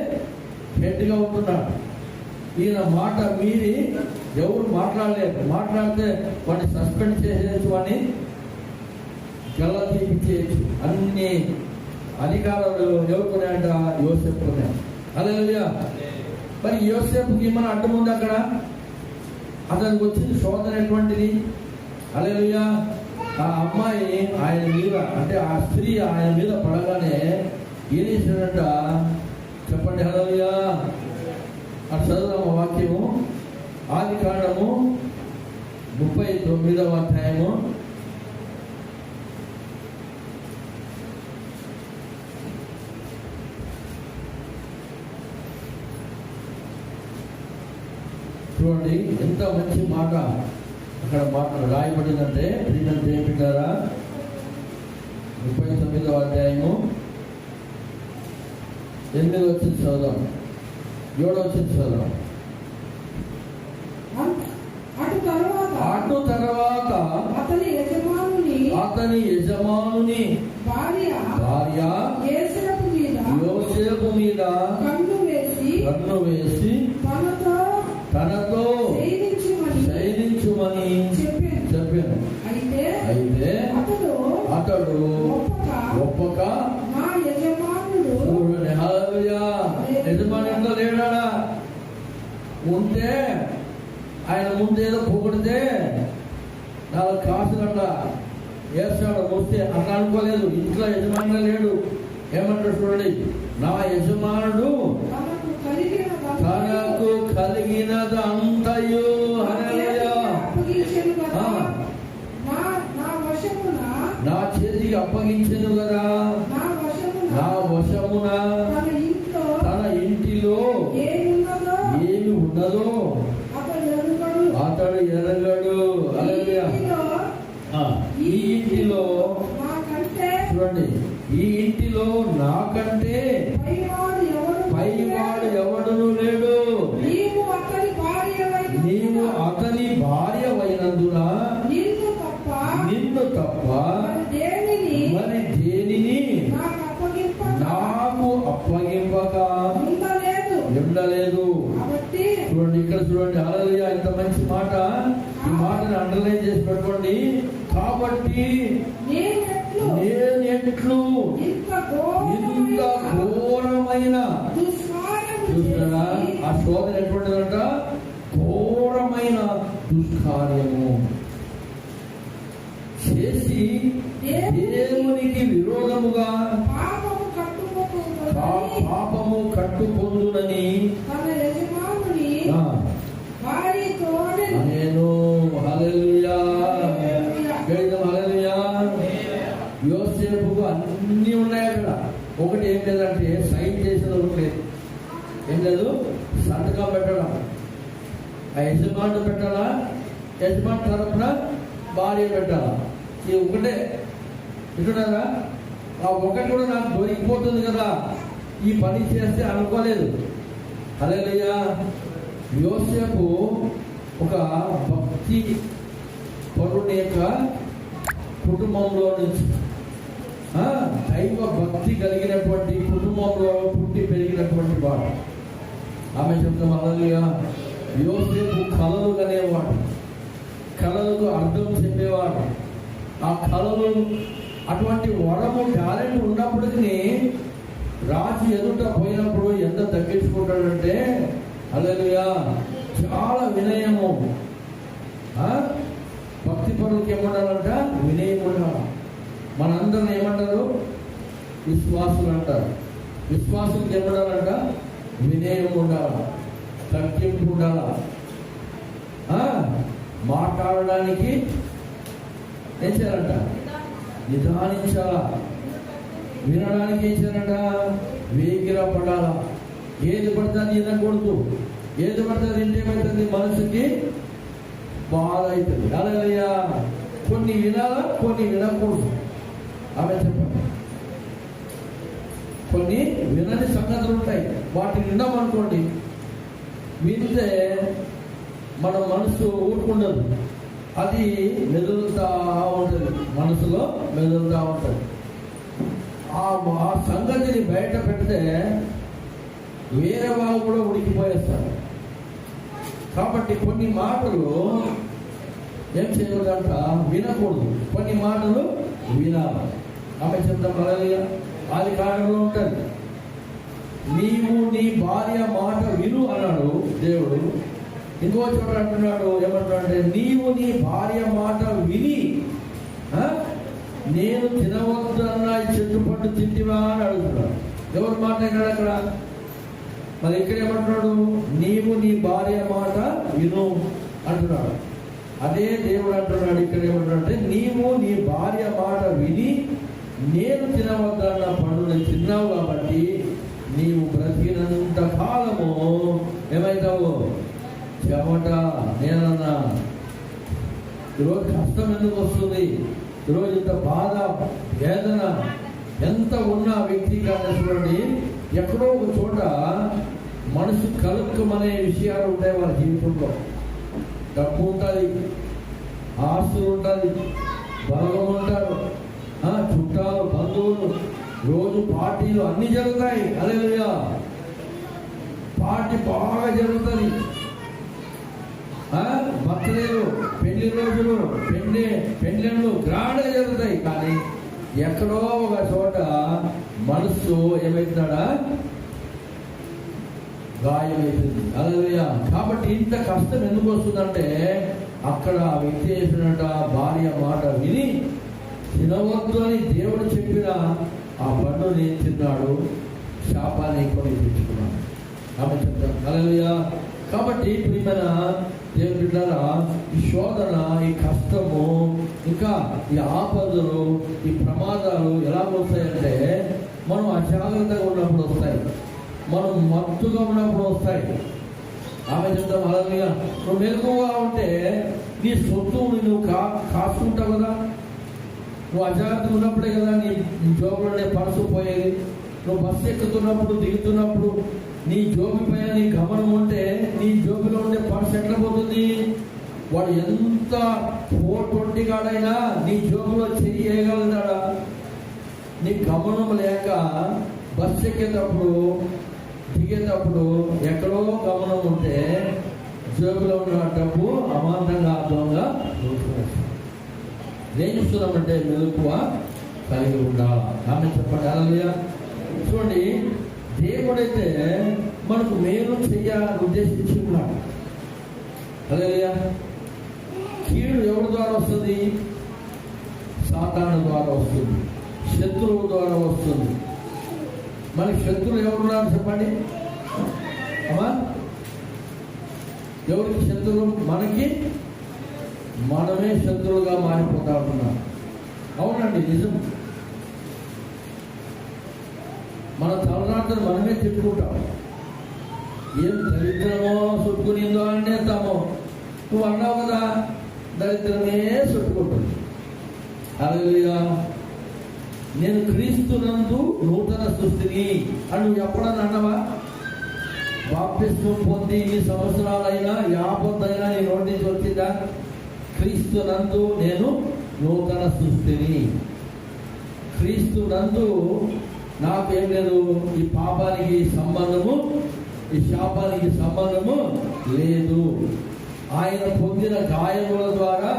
హెడ్గా ఉంటున్నాడు. ఈయన మాట మీరి ఎవరు మాట్లాడలేరు. మాట్లాడితే వాడిని సస్పెండ్ చేసేయచ్చు, వాడిని గల్ల తీపించేయచ్చు. అన్ని అధికారాలు ఎవరుకున్నాయంట? యోసేపు ఉన్నాయి. హల్లెలూయా. మరి యోసేపుకి ఏమైనా అడ్డం ఉంది అక్కడ? అతనికి వచ్చింది శోధన ఎటువంటిది? హల్లెలూయా. ఆ అమ్మాయి ఆయన మీద, అంటే ఆ స్త్రీ ఆయన మీద పడగానే ఏం చేసినట్ట? చెప్పండి హల్లెలూయా. అటు చదువుదాము వాక్యము. ఆదికాండము 39వ అధ్యాయము. చూడండి ఎంత మంచి మాట అక్కడ మాట రాయబడిందంటే ప్రియమైన దేవులారా, 39వ అధ్యాయము 8వ వచనం చదువుదాం, 7వ వచనం చదువుదాం. అటు తర్వాత అతని యజమానుని భార్య యోసేపు మీద కన్ను వేసి తనతో శయనించుమని చెప్పాను. అయితే అతడు ఒప్పక యజమాని ఎంత లేడా ఉంటే ఆయన ముందేదో పొగిడితే 4 కాసులంట వేస్తాడు వస్తే అట్లా అనుకోలేదు. ఇంట్లో యజమానిగా లేడు. ఏమంటాడు చూడండి, నా యజమానుడు తనకు కలిగినది అంతయు నా చేతికి అప్పగించను కదా, నా వశమున తన ఇంటిలో ఏమి ఉన్నదో అతడు ఎరగడు. ఈ ఇంటిలో చూడండి, ఈ ఇంటిలో నాకంటే పైవాడు ఎవడును లేడు. నీవు అతని భార్యవైనందున నిన్ను తప్ప మరి దేనిని నాకు అప్పగింపక ఉండలేదు. చూడండి ఇక్కడ చూడండి, హల్లెలూయా, ఇంత మంచి మాట. ఈ మాటను అండర్లైన్ చేసి పెట్టుకోండి. కాబట్టి నేనెట్లు ఇంత ఘోరమైన చూస్తారా ఆ శోధన ఎటువంటిదంట? ఘోరమైన దుష్కార్యము చేసి దేవునికి విరోధముగా పాపము కట్టుకొందునని నేను. హల్లెలూయా, హల్లెలూయా. యోసేపుకు అన్నీ ఉన్నాయి అక్కడ. ఒకటి ఏం లేదంటే సైన్ చేసేది ఒకటి లేదు. ఏం లేదు, సంతకం పెట్టడం. ఆ యజమానుడు పెట్టాలా, యజమాని తరపున భార్య పెట్టాలా. ఇది ఒకటే. ఇటున్నారా, ఆ ఒకటి కూడా నాకు దొరికిపోతుంది కదా ఈ పని చేస్తే అనుకోలేదు. హల్లెలూయా. యోసేపు ఒక భక్తి పరుని యొక్క కుటుంబంలో నుంచి, దైవ భక్తి కలిగినటువంటి కుటుంబంలో పుట్టి పెరిగినటువంటి వాడు. ఆమె చెప్తాం, హల్లెలూయా. యోసేపు కలలు కనేవాడు, కలలకు అర్థం చెప్పేవాడు. ఆ కలలు అటువంటి వరము టాలెంట్ ఉన్నప్పటికీ రాజు ఎదుట పోయినప్పుడు ఎంత తగ్గించుకుంటాడంటే, హల్లెలూయా, చాలా వినయము. భక్తి పరులకి ఏమంటారంట? వినయం ఉండాలి. మనందరం ఏమంటారు? విశ్వాసులు అంటారు. విశ్వాసులకి ఏమంటారంట? వినయం ఉండాలి, తగ్గింపు ఉండాలి. మాట్లాడడానికి ఏం చేయాలంట? నిదానించాలా. వినడానికి ఏం చేయాలంట? వేగిర పడాలా. ఏది పడుతుంది వినకూడదు. ఏది పడుతుంది వింటే ఏమవుతుంది? మనసుకి బాధ అవుతుంది. హల్లెలూయా. కొన్ని వినాలా, కొన్ని వినకూడదు. ఆమె చెప్పండి, కొన్ని వినని సంగతులు ఉంటాయి. వాటిని విన్నామనుకోండి, వింటే మన మనసు ఊరుకుండదు. అది మెదులుతా ఉంటుంది, మనసులో మెదులుతా ఉంటుంది. ఆ సంగతిని బయట పెడితే వేరే వాళ్ళు కూడా ఉడికిపోయేస్తారు. కాబట్టి కొన్ని మాటలు ఏం చేయకూడదంట? వినకూడదు. కొన్ని మాటలు వినాలి. ఆమె చెప్తాం, హల్లెలూయా. ఆది కాలంలో ఉంటుంది, నీవు నీ భార్య మాట విను అన్నాడు దేవుడు. ఇంకో చోట అంటున్నాడు, ఏమంటాడంటే, నీవు నీ భార్య మాట విని నేను తినవద్దన్న చెట్టు పండు తింటివా అని అడుగుతున్నాడు. ఎవరి మాట అయినాడు అక్కడ? మరి ఇక్కడ ఏమంటున్నాడు? నీవు నీ భార్య మాట విను అంటున్నాడు. అదే దేవుడు అంటున్నాడు ఇక్కడ ఏమంటున్నాడంటే, నీవు నీ భార్య మాట విని నేను తినవద్దన్న పండుని తిన్నావు కాబట్టి నీవు బ్రతికినంత కాలము ఏమైతావు? చెమట నేనన్నా. ఈరోజు కష్టం ఎందుకు వస్తుంది? ఈరోజు ఇంత బాధ వేదన ఎంత ఉన్న వ్యక్తి కానీ చూడండి, ఎక్కడో ఒక చోట మనసు కలుక్కుమనే విషయాలు ఉంటాయి వాళ్ళ జీవితంలో. డబ్బు ఉంటుంది, ఆస్తులు ఉంటుంది, బలగం ఉంటారు, చుట్టాలు, బంధువులు, రోజు పార్టీలు అన్ని జరుగుతాయి. హల్లెలూయా, పార్టీ బాగా జరుగుతుంది. బర్త్డేలు, పెళ్లి రోజులు, పెళ్లిళ్ళు గ్రాండ్గా జరుగుతాయి. కానీ ఎక్కడో ఒక చోట మనసు ఏమవుతున్నాడా? గాయమవుతుంది. హల్లెలూయా. కాబట్టి ఇంత కష్టం ఎందుకు వస్తుందంటే, అక్కడ ఆ వ్యక్తి చేసినట్ట భార్య మాట విని తినవద్దు అని దేవుడు చెప్పిన ఆ పండుని తిన్నాడు, శాపాన్ని కొని తెచ్చుకున్నాడు. ఆమె చెప్తాను. హల్లెలూయా. కాబట్టి ప్రియమైన దేవుని బిడ్డలారా, ఈ శోధన, ఈ కష్టము, ఇంకా ఈ ఆపదలు, ఈ ప్రమాదాలు ఎలా వస్తాయంటే, మనం అజాగ్రత్తగా ఉన్నప్పుడు వస్తాయి, మనం మత్తుగా ఉన్నప్పుడు వస్తాయి. ఆమె చెప్తాం. హల్లెలూయా. నువ్వు మెలకువగా ఉంటే నీ సొత్తుని నువ్వు కాసుకుంటావు కదా. నువ్వు అజాగ్రత్తగా ఉన్నప్పుడే కదా నీ జోబులోనే పర్సు పోయేది. నువ్వు బస్సు ఎక్కుతున్నప్పుడు, దిగుతున్నప్పుడు నీ జోబు పైన నీ గమనం ఉంటే నీ జోబులో ఉండే పర్సు ఎట్లా పోతుంది? వాడు ఎంత 420 గాడైనా నీ జోబులో చెయ్యి వేయగలుగుతాడా? నీ గమనం లేక బస్సు ఎక్కేటప్పుడు, దిగేటప్పుడు ఎక్కడో గమనం ఉంటే జోబులో ఉన్న డబ్బు అమాంతంగా దొంగ ఏం చూస్తున్నామంటే మెలకువ కలిగి ఉండాలి. ఆమె చెప్పండి. హల్లెలూయా. చూడండి, దేవుడైతే మనకు మేలు చేయాలని ఉద్దేశించి ఉన్నాడు. హల్లెలూయా. కీడు ఎవరి ద్వారా వస్తుంది? సాతాను ద్వారా వస్తుంది, శత్రువు ద్వారా వస్తుంది. మనకి శత్రువులు ఎవరున్నారు చెప్పండి అమ్మా? ఎవరికి శత్రువు? మనకి మనమే శత్రువుగా మారిపోతా ఉంటున్నాం. అవునండి, నిజం. మన తలరాత్రులు మనమే తిట్టుకుంటాం. ఏం దరిద్రమో చుట్టుకునిందో అనేస్తామో. నువ్వు అన్నావు కదా, దరిద్రమే చుట్టుకుంటుంది. హల్లెలూయా. నేను క్రీస్తునందు నూతన సృష్టిని అని నువ్వు ఎప్పుడన్నా అన్నావా? బాప్తిస్మం పొంది ఈ సంవత్సరాలైనా 50 అయినా నీ నోటి నుంచి వచ్చిందా? క్రీస్తునందు నేను నూతన సృష్టిని. క్రీస్తునందు నాకేం లేదు. ఈ పాపానికి సంబంధము, ఈ శాపానికి సంబంధము లేదు. ఆయన పొందిన గాయముల ద్వారా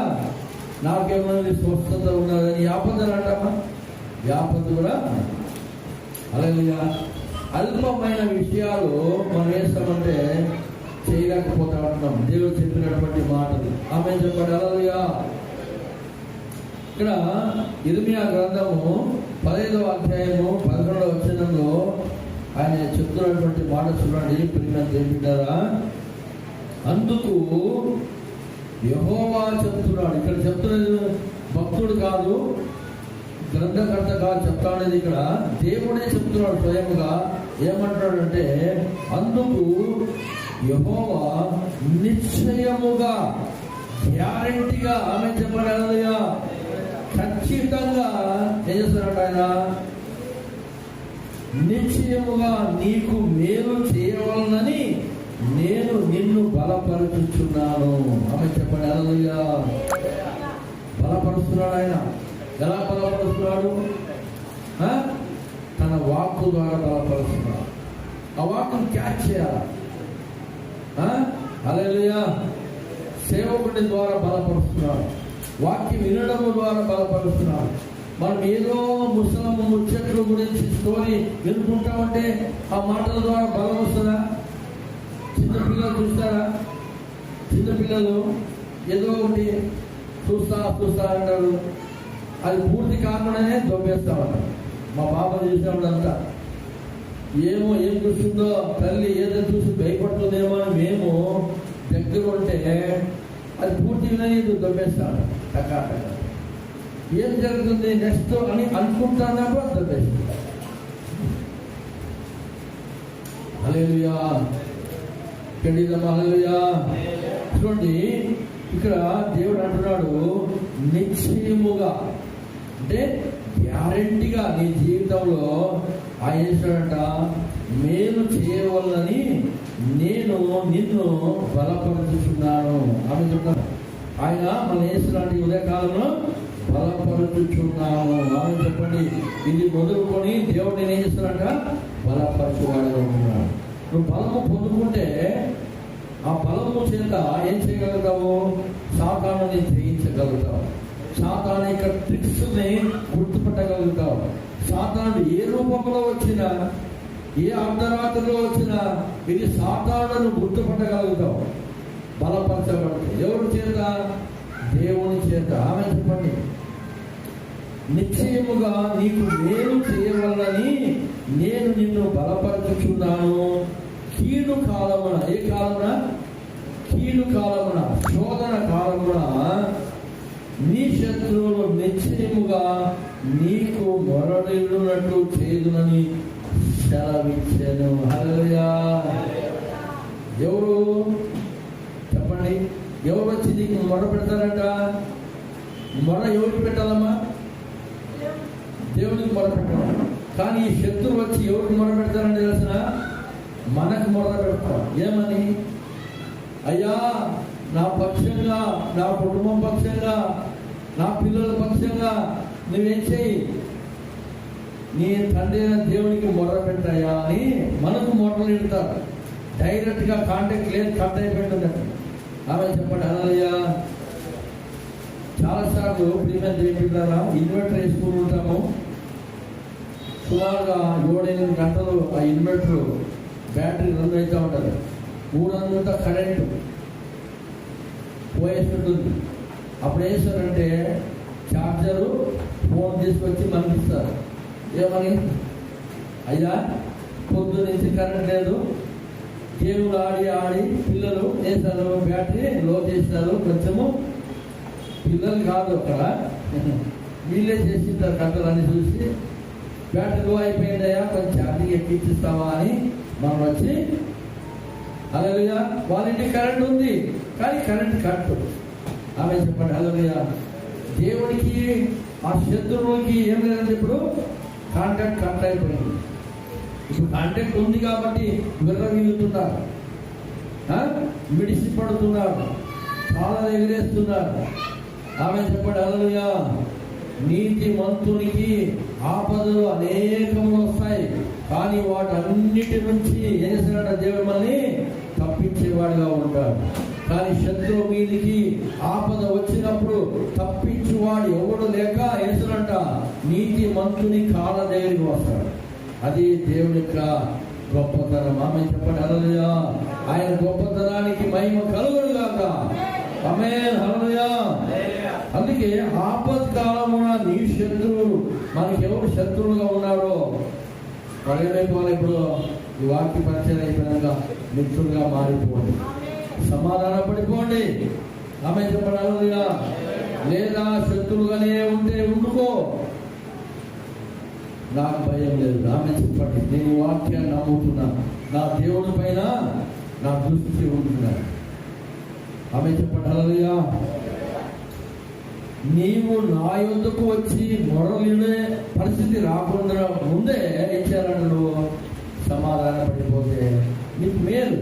నాకేమైనా స్వస్థత ఉన్నదని యాపదలు అంటామా? యాపద కూడా. హల్లెలూయా. అల్పమైన విషయాలు మనం వేస్తామంటే చేయలేకపోతా ఉంటున్నాం. దేవుడు చెప్పినటువంటి మాటలు. ఆమె చెప్పండి. హల్లెలూయా. ఇక్కడ ఇర్మియా గ్రంథము 15వ అధ్యాయము 11వ వచనంలో ఆయన చెప్తున్నటువంటి మాట చూడండి. ప్రియమైన దేవుని బిడ్డలారా, అందుకు యెహోవా చెప్తున్నాడు. ఇక్కడ చెప్తున్నది భక్తుడు కాదు, గ్రంథకర్త కాదు చెప్తాడేది. ఇక్కడ దేవుడే చెప్తున్నాడు స్వయంగా. ఏమంటున్నాడు అంటే, అందుకు యెహోవా నిశ్చయముగా, గ్యారెంటీగా, ఆమె చెప్పగలదుగా, ఖచ్చితంగా ఏం చేస్తున్నాడు ఆయన? నిశ్చయముగా నీకు మేలు చేయవలనని నేను నిన్ను బలపరుచుచున్నాను. ఆమె చెప్పండి. హల్లెలూయా. బలపరుస్తున్నాడు ఆయన. ఎలా బలపరుస్తున్నాడు? తన వాక్కు ద్వారా బలపరుస్తున్నాడు. ఆ వాక్కును క్యాచ్ చేయాలి. హల్లెలూయా. సేవకుడి ద్వారా బలపరుస్తున్నాడు. వాక్యం వినడము ద్వారా బలపరుస్తున్నాడు. మనం ఏదో ముసలము ముచ్చట్ల గురించి స్టోరీ వినుకుంటామంటే ఆ మాటల ద్వారా బలం వస్తుందా? చిన్నపిల్లలు చూస్తారా? చిన్నపిల్లలు ఏదో ఒకటి చూస్తా అంటారు. అది పూర్తి కాకుండానే దొబ్బేస్తామన్నారు. మా పాప చూసినప్పుడు అంతా ఏమో ఏం చూస్తుందో, తల్లి ఏదో చూసి భయపడుతుందేమో అని మేము దగ్గర ఉంటే అది పూర్తిగానే దొబ్బేస్తాడు. టకా ఏం జరుగుతుంది నెక్స్ట్ అని అనుకుంటున్నప్పుడు అది దొబ్బేస్తుంది. హల్లెలూయా. హల్లెలూయా. చూడండి, ఇక్కడ దేవుడు అంటున్నాడు నిశ్చయముగా, అంటే గ్యారెంటీగా నీ జీవితంలో ఆయన చేశాడంట, మేలు చేయవలనని నేను నిన్ను బలపరుచుచున్నాను అని చెప్తాను. ఆయన మన యేసులాంటి ఉదయకాలంలో బలపరుచుచున్నాను అని చెప్పండి. ఇది మొదలుకొని దేవుడు నేను ఏం చేస్తున్నాడంట, బలపరచువాడుగా ఉంటున్నాడు. నువ్వు బలము పొందుకుంటే ఆ బలము చేత ఏం చేయగలుగుతావు, సాతానుని జయించగలుగుతావు. సాతాను యొక్క ట్రిక్స్ ని గుర్తుపట్టగలుగుతావు. సాతానుడు ఏ రూపంలో వచ్చినా, ఏ అర్ధరాత్రిలో వచ్చినా ఇది సాతానును గుర్తుపట్టగలుగుతావు. బలపరచబడుతుంది ఎవరి చేత, దేవుని చేత. ఆమె చెప్పండి, నిశ్చయముగా నీకు మేలు చేయవలనని నేను నిన్ను బలపరచుచున్నాను. కీడు కాలమున, ఏ కాలమున, కీడు కాలమున, శోధన కాలమున నీ శత్రువులు నిశ్చయముగా నీకు మొరడిల్లునట్లు చేదునని సెలవిచ్చాను. హల్లెలూయా. ఎవరు చెప్పండి, ఎవరు వచ్చి నీకు మొర పెడతారంట? మొర ఎవరికి పెట్టాలమ్మా? దేవునికి మొర పెట్టాలి. కానీ ఈ శత్రువు వచ్చి ఎవరికి మొర పెడతారని తెలిసిన, మనకు మొర పెడతారు. ఏమని? అయ్యా, నా పక్షంగా, నా కుటుంబం పక్షంగా, నా పిల్లల పక్షంగా నువ్వేం చేయి, నీ తండ్రి అయిన దేవునికి మొర్ర పెట్టాయా అని మనకు మొర్రలు ఇడతారు. డైరెక్ట్ గా కాంటాక్ట్ లేదు, కట్ అయిపోయింది. ఆమె చెప్పండి హల్లెలూయా. చాలాసార్లు ప్రియమైన దేవుడా ఇన్వర్టర్ వేసుకుని ఉంటాము. సుమారుగా 7-8 గంటలు ఆ ఇన్వర్టర్ బ్యాటరీ రన్ అవుతూ ఉంటుంది. ఊరంతా కరెంటు పోయేస్తుంటుంది. అప్పుడు ఏం చేస్తారంటే ఛార్జరు, ఫోన్ తీసుకొచ్చి మనకి ఇస్తారు. ఏమని? అయ్యా, పొద్దు నుంచి కరెంట్ లేదు, గేమ్లు ఆడి పిల్లలు చేస్తారు, బ్యాటరీ లో చేస్తారు. కొంచెము పిల్లలు కాదు అక్కడ, వీళ్ళే చేసింటారు. కట్టలన్నీ చూసి బ్యాటరీ లో అయిపోయిందయ్యా, కొంచెం ఛార్జింగ్ ఎక్కిచ్చిస్తావా అని మనం వచ్చి, హల్లెలూయా. వాళ్ళ ఇంటికి కరెంట్ ఉంది కానీ కరెంట్ కట్. ఆమె చెప్పండి హల్లెలూయా. దేవుడికి ఆ శత్రువులకి ఏం లేదంటే ఇప్పుడు కాంటాక్ట్ కట్ అయిపోయింది. ఇప్పుడు కాంటాక్ట్ ఉంది కాబట్టి విర్రవీగుతున్నారు, మిడిసి పడుతున్నారు, చాలా ఎగిరేస్తున్నారు. ఆమె చెప్పండి హల్లెలూయా. నీతిమంతునికి ఆపదలు అనేకములు వస్తాయి, కానీ వాటన్నిటి నుంచి ఏం చేస్తున్నాడు దేవుడు, మనల్ని తప్పించేవాడుగా ఉంటాడు. కానీ శత్రువు మీదికి ఆపద వచ్చినప్పుడు తప్పించువాడు ఎవడు లేక వేసినట్ట నీతిమంతుని కాళ్ళ దగ్గరికి వస్తాడు. అది దేవుని యొక్క గొప్పతనం. ఆమె చెప్పండి హల్లెలూయా. ఆయన గొప్పతనానికి మహిమ కలుగును గాక. ఆమేన్ హల్లెలూయా. అందుకే ఆపత్కాలమున నీ శత్రువులు, మనకి ఎవరు శత్రువులుగా ఉన్నారో పడైపోవాలి. ఇప్పుడు ఈ వాక్య పరిచయం అయిపోయినాక మిత్రులుగా మారిపోండి, సమాధాన పడిపోండి. ఆమె చెప్పండి హల్లెలూయా. లేదా శత్రువుగానే ఉంటే ఉండుకో, నాకు భయం లేదు. ఆమె చెప్పండి, నేను వాక్యాన్ని నమ్ముతున్నా, నా దేవుడి పైన నా దృష్టి ఉంటున్నా. ఆమె చెప్పండి హల్లెలూయా. నీవు నా యొద్దకు వచ్చి మొరలిడే పరిస్థితి రాకుండా ముందే ఇచ్చారన్నాడు. సమాధాన పడిపోతే నీకు మేలు.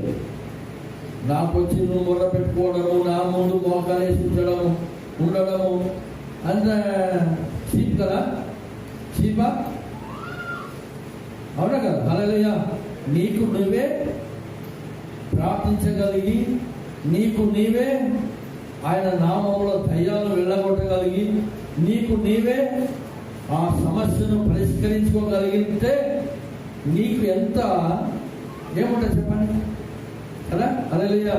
నాకు వచ్చి నువ్వు మొర పెట్టుకోవడము, నా ముందు మోకాలేసి ఉంచడము, ఉండడము అంత చీప్ కదా, చీపా? అవునా కదా? హల్లెలూయా. నీకు నువ్వే ప్రార్థించగలిగి, నీకు నీవే ఆయన నామములో దయ్యాలను వెళ్ళగొట్టగలిగి, నీకు నీవే ఆ సమస్యను పరిష్కరించుకోగలిగితే నీకు ఎంత ఏముంటుంది చెప్పండి కదా. హల్లెలూయా.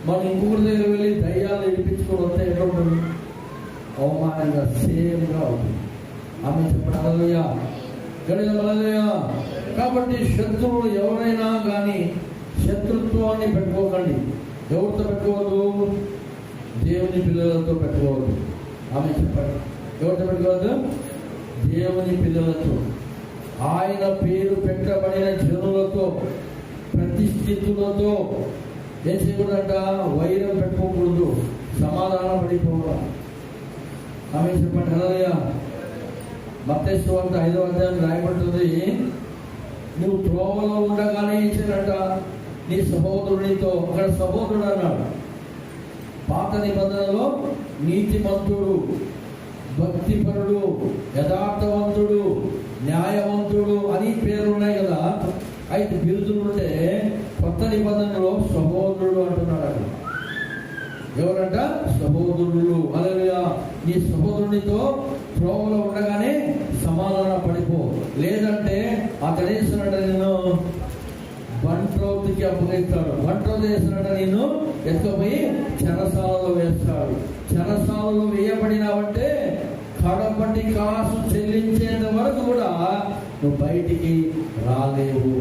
మనం ఇంకొకరి దగ్గర వెళ్ళి దయ్యాలు ఇప్పించుకొని వస్తే ఎట్లా ఉంటుంది? అవమానంగా, సేమ్గా ఉంటుంది. ఆమె చెప్పండి హల్లెలూయా. హల్లెలూయా. కాబట్టి శత్రువులు ఎవరైనా కానీ శత్రుత్వాన్ని పెట్టుకోకండి. ఎవరితో పెట్టుకోవద్దు? దేవుని పిల్లలతో పెట్టుకోవద్దు. ఆమె చెప్పండి, ఎవరితో పెట్టుకోవద్దు? దేవుని పిల్లలతో, ఆయన పేరు పెట్టబడిన జనులతో, ప్రతిష్ఠితులతో ఏం చేయకూడదంట? వైరం పెట్టుకోకూడదు, సమాధానం పడిపోవాలి. ఆమె చెప్పండి హల్లెలూయా. మత్తయి సువార్త 5వ అధ్యాయం రాయబడుతుంది, నువ్వు త్రోవలో ఉండగానే ఇచ్చినట్ట నీ సహోదరునితో, అక్కడ సహోదరుడు అన్నాడు. పాత నిబంధనలో నీతిమంతుడు, భక్తిపరుడు, యథార్థవంతుడు, న్యాయవంతుడు అని పేర్లు ఉన్నాయి కదా, 5 బిరుదులు ఉంటే కొత్త నిబంధనలో సహోదరుడు అంటున్నాడు. అక్కడ ఎవరంట? సహోదరుడు. హల్లెలూయా. నీ సహోదరునితో త్రోవలో ఉండగానే సమాధాన పడిపో, లేదంటే అతడేసినట్ట నేను బంట్రోతికి అప్పగిస్తాడు. బంట్రోతి వేసినట్ట నేను ఎత్తుకుపోయి చెరసాలలో వేస్తాడు. చెరసాలలో వేయబడినావంటే కడపటి కాసు చెల్లించేంత వరకు కూడా నువ్వు బయటికి రాలేవు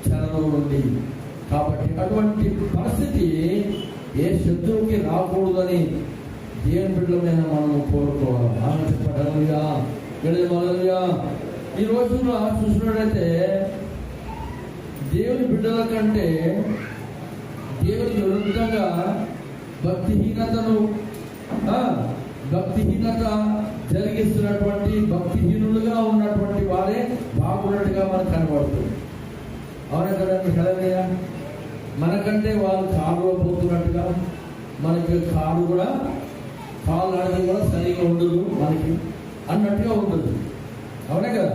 చెరలో నుండి. కాబట్టి అటువంటి పరిస్థితి ఏ శత్రువుకి రాకూడదని దేవుని బిడ్డల మీద మనం కోరుకోవాలి. ఆమె చెప్పడలుగా గెలవలుగా. ఈ రోజుల్లో చూసినట్టయితే దేవుని బిడ్డల కంటే దేవునికి విరుద్ధంగా భక్తిహీనత జరిగిస్తున్నటువంటి, భక్తిహీనులుగా ఉన్నటువంటి వారే బాగున్నట్టుగా మనకు కనబడుతుంది. అవునా కదండి? హల్లెలూయా. మనకంటే వాళ్ళు కారులో పోతున్నట్టుగా, మనకి కారు కూడా కాలు నడక కూడా సరిగా ఉండదు మనకి అన్నట్టుగా ఉండదు. అవునా కదా?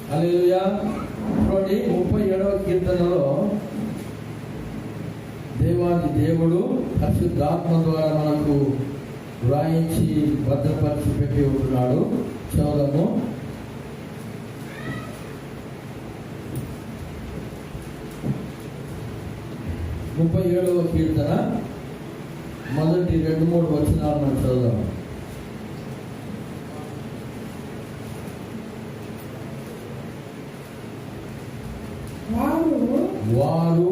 హల్లెలూయా. చూడండి 37వ కీర్తనలో దేవాది దేవుడు పరిశుద్ధాత్మ ద్వారా మనకు వ్రాయించి భద్రపరిచి పెట్టి ఉంటున్నాడు. చదువుదాము. 37వ కీర్తన మొదటి 2-3 వచనాలు మనం చదువుదాం. వారు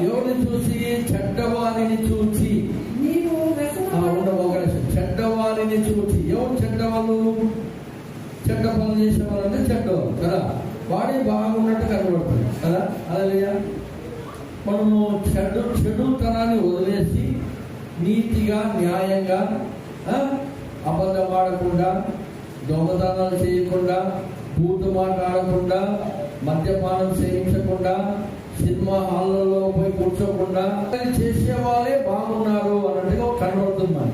ఎవరిని చూసి? చెడ్డవారిని చూసి. చెడ్డవారిని చూసి. ఎవరు చెడ్డవాళ్ళు? చెడ్డ పనులు చేసేవాళ్ళంటే చెడ్డవాళ్ళు కదా, వాడే బాగున్నట్టు కనబడుతుంది కదా. హల్లెలూయా. మనము చెడుతనాన్ని వదిలేసి నీతిగా, న్యాయంగా, అబద్ధం ఆడకుండా, దొంగతనాలు చేయకుండా, బూతు మాట్లాడకుండా, మద్యపానం సేవించకుండా, సినిమా హాల్లో పోయి కూర్చోకుండా చేసే వాళ్ళే బాగున్నారు అన్నట్టుగా కనబడుతుంది.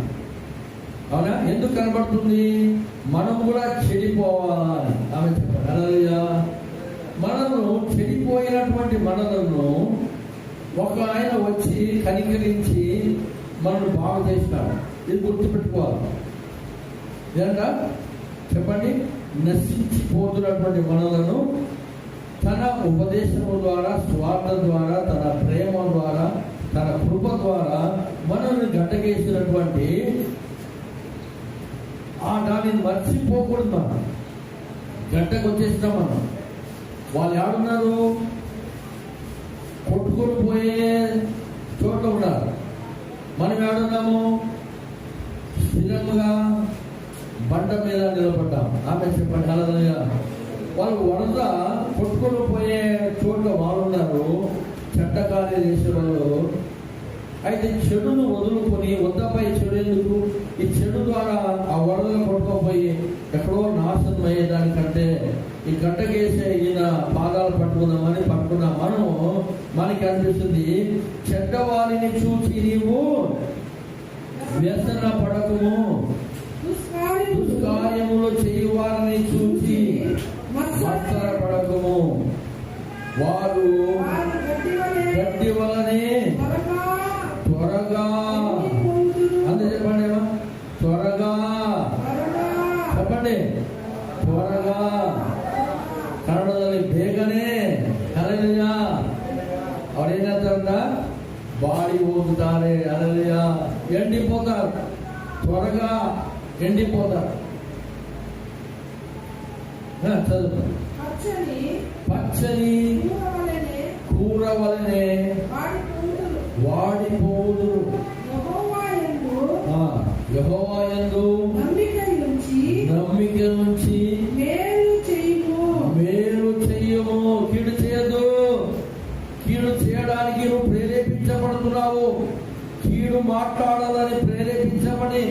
అవునా? ఎందుకు కనబడుతుంది? మనం కూడా చెడిపోవాలని. ఆమె చెప్పండి హల్లెలూయా. మనము చెడిపోయినటువంటి మనలను ఒక ఆయన వచ్చి కనికరించి మనల్ని బాగు చేసినాడు. ఇది గుర్తుపెట్టుకోవాలి. ఏంట చెప్పండి? నశించిపోతున్నటువంటి మనలను తన ఉపదేశము ద్వారా, స్వార్థ ద్వారా, తన ప్రేమ ద్వారా, తన కృప ద్వారా మనల్ని గట్టకేసినటువంటి దానిని మర్చిపోకూడదు. మనం గట్టకు వచ్చేసినాం. మనం వాళ్ళు ఎవరున్నారు? కొట్టుకొని పోయే చోట్ల ఉన్నారు. మనం ఎవడున్నాము? స్థిరంగా బండ మీద నిలబడ్డాం. ఆమె చెప్పండి హల్లెలూయా. వాళ్ళు వరద కొట్టుకొని పోయే చోట్ల వాళ్ళు ఉన్నారు, చెడ్డ కార్యాలు చేసేవాళ్ళు. అయితే చెడును వదులుకొని వద్దపై చెడు ఎందుకు? ఈ చెడు ద్వారా ఆ వరదలు కొట్టుకోపోయి ఎక్కడో నాశనం అయ్యేదానికంటే ఈ గడ్డకేసే ఈయన పాదాలు పట్టుకున్నామని పట్టుకున్నా మనము మనకి అనిపిస్తుంది. చెడ్డవారిని చూసి నీవు వ్యసన పడకము, దుష్కార్యములు చేయువారిని చూసి మత్సర పడకము. వారు గడ్డి వలనే త్వరగా, అంతే చెప్పండి, త్వరగా చెప్పండి, త్వరగా కన్నడದಲ್ಲಿ ಬೇಗನೆ ಹಲ್ಲೆಲೂಯಾ ಅವರೇನಂತಾರ ಬಾಡಿ ಹೋಗ್ತಾರೆ. హల్లెలూయా. ఎండిపోతారు, త్వరగా ఎండిపోతారు. చదువు. పచ్చని కూర వలనే వాడిపోదురు. యెహోవా యందు నమ్మిక నుంచి మేలు చేస్తున్నావు? కీడు మాట్లాడాలని ప్రేరేపించమని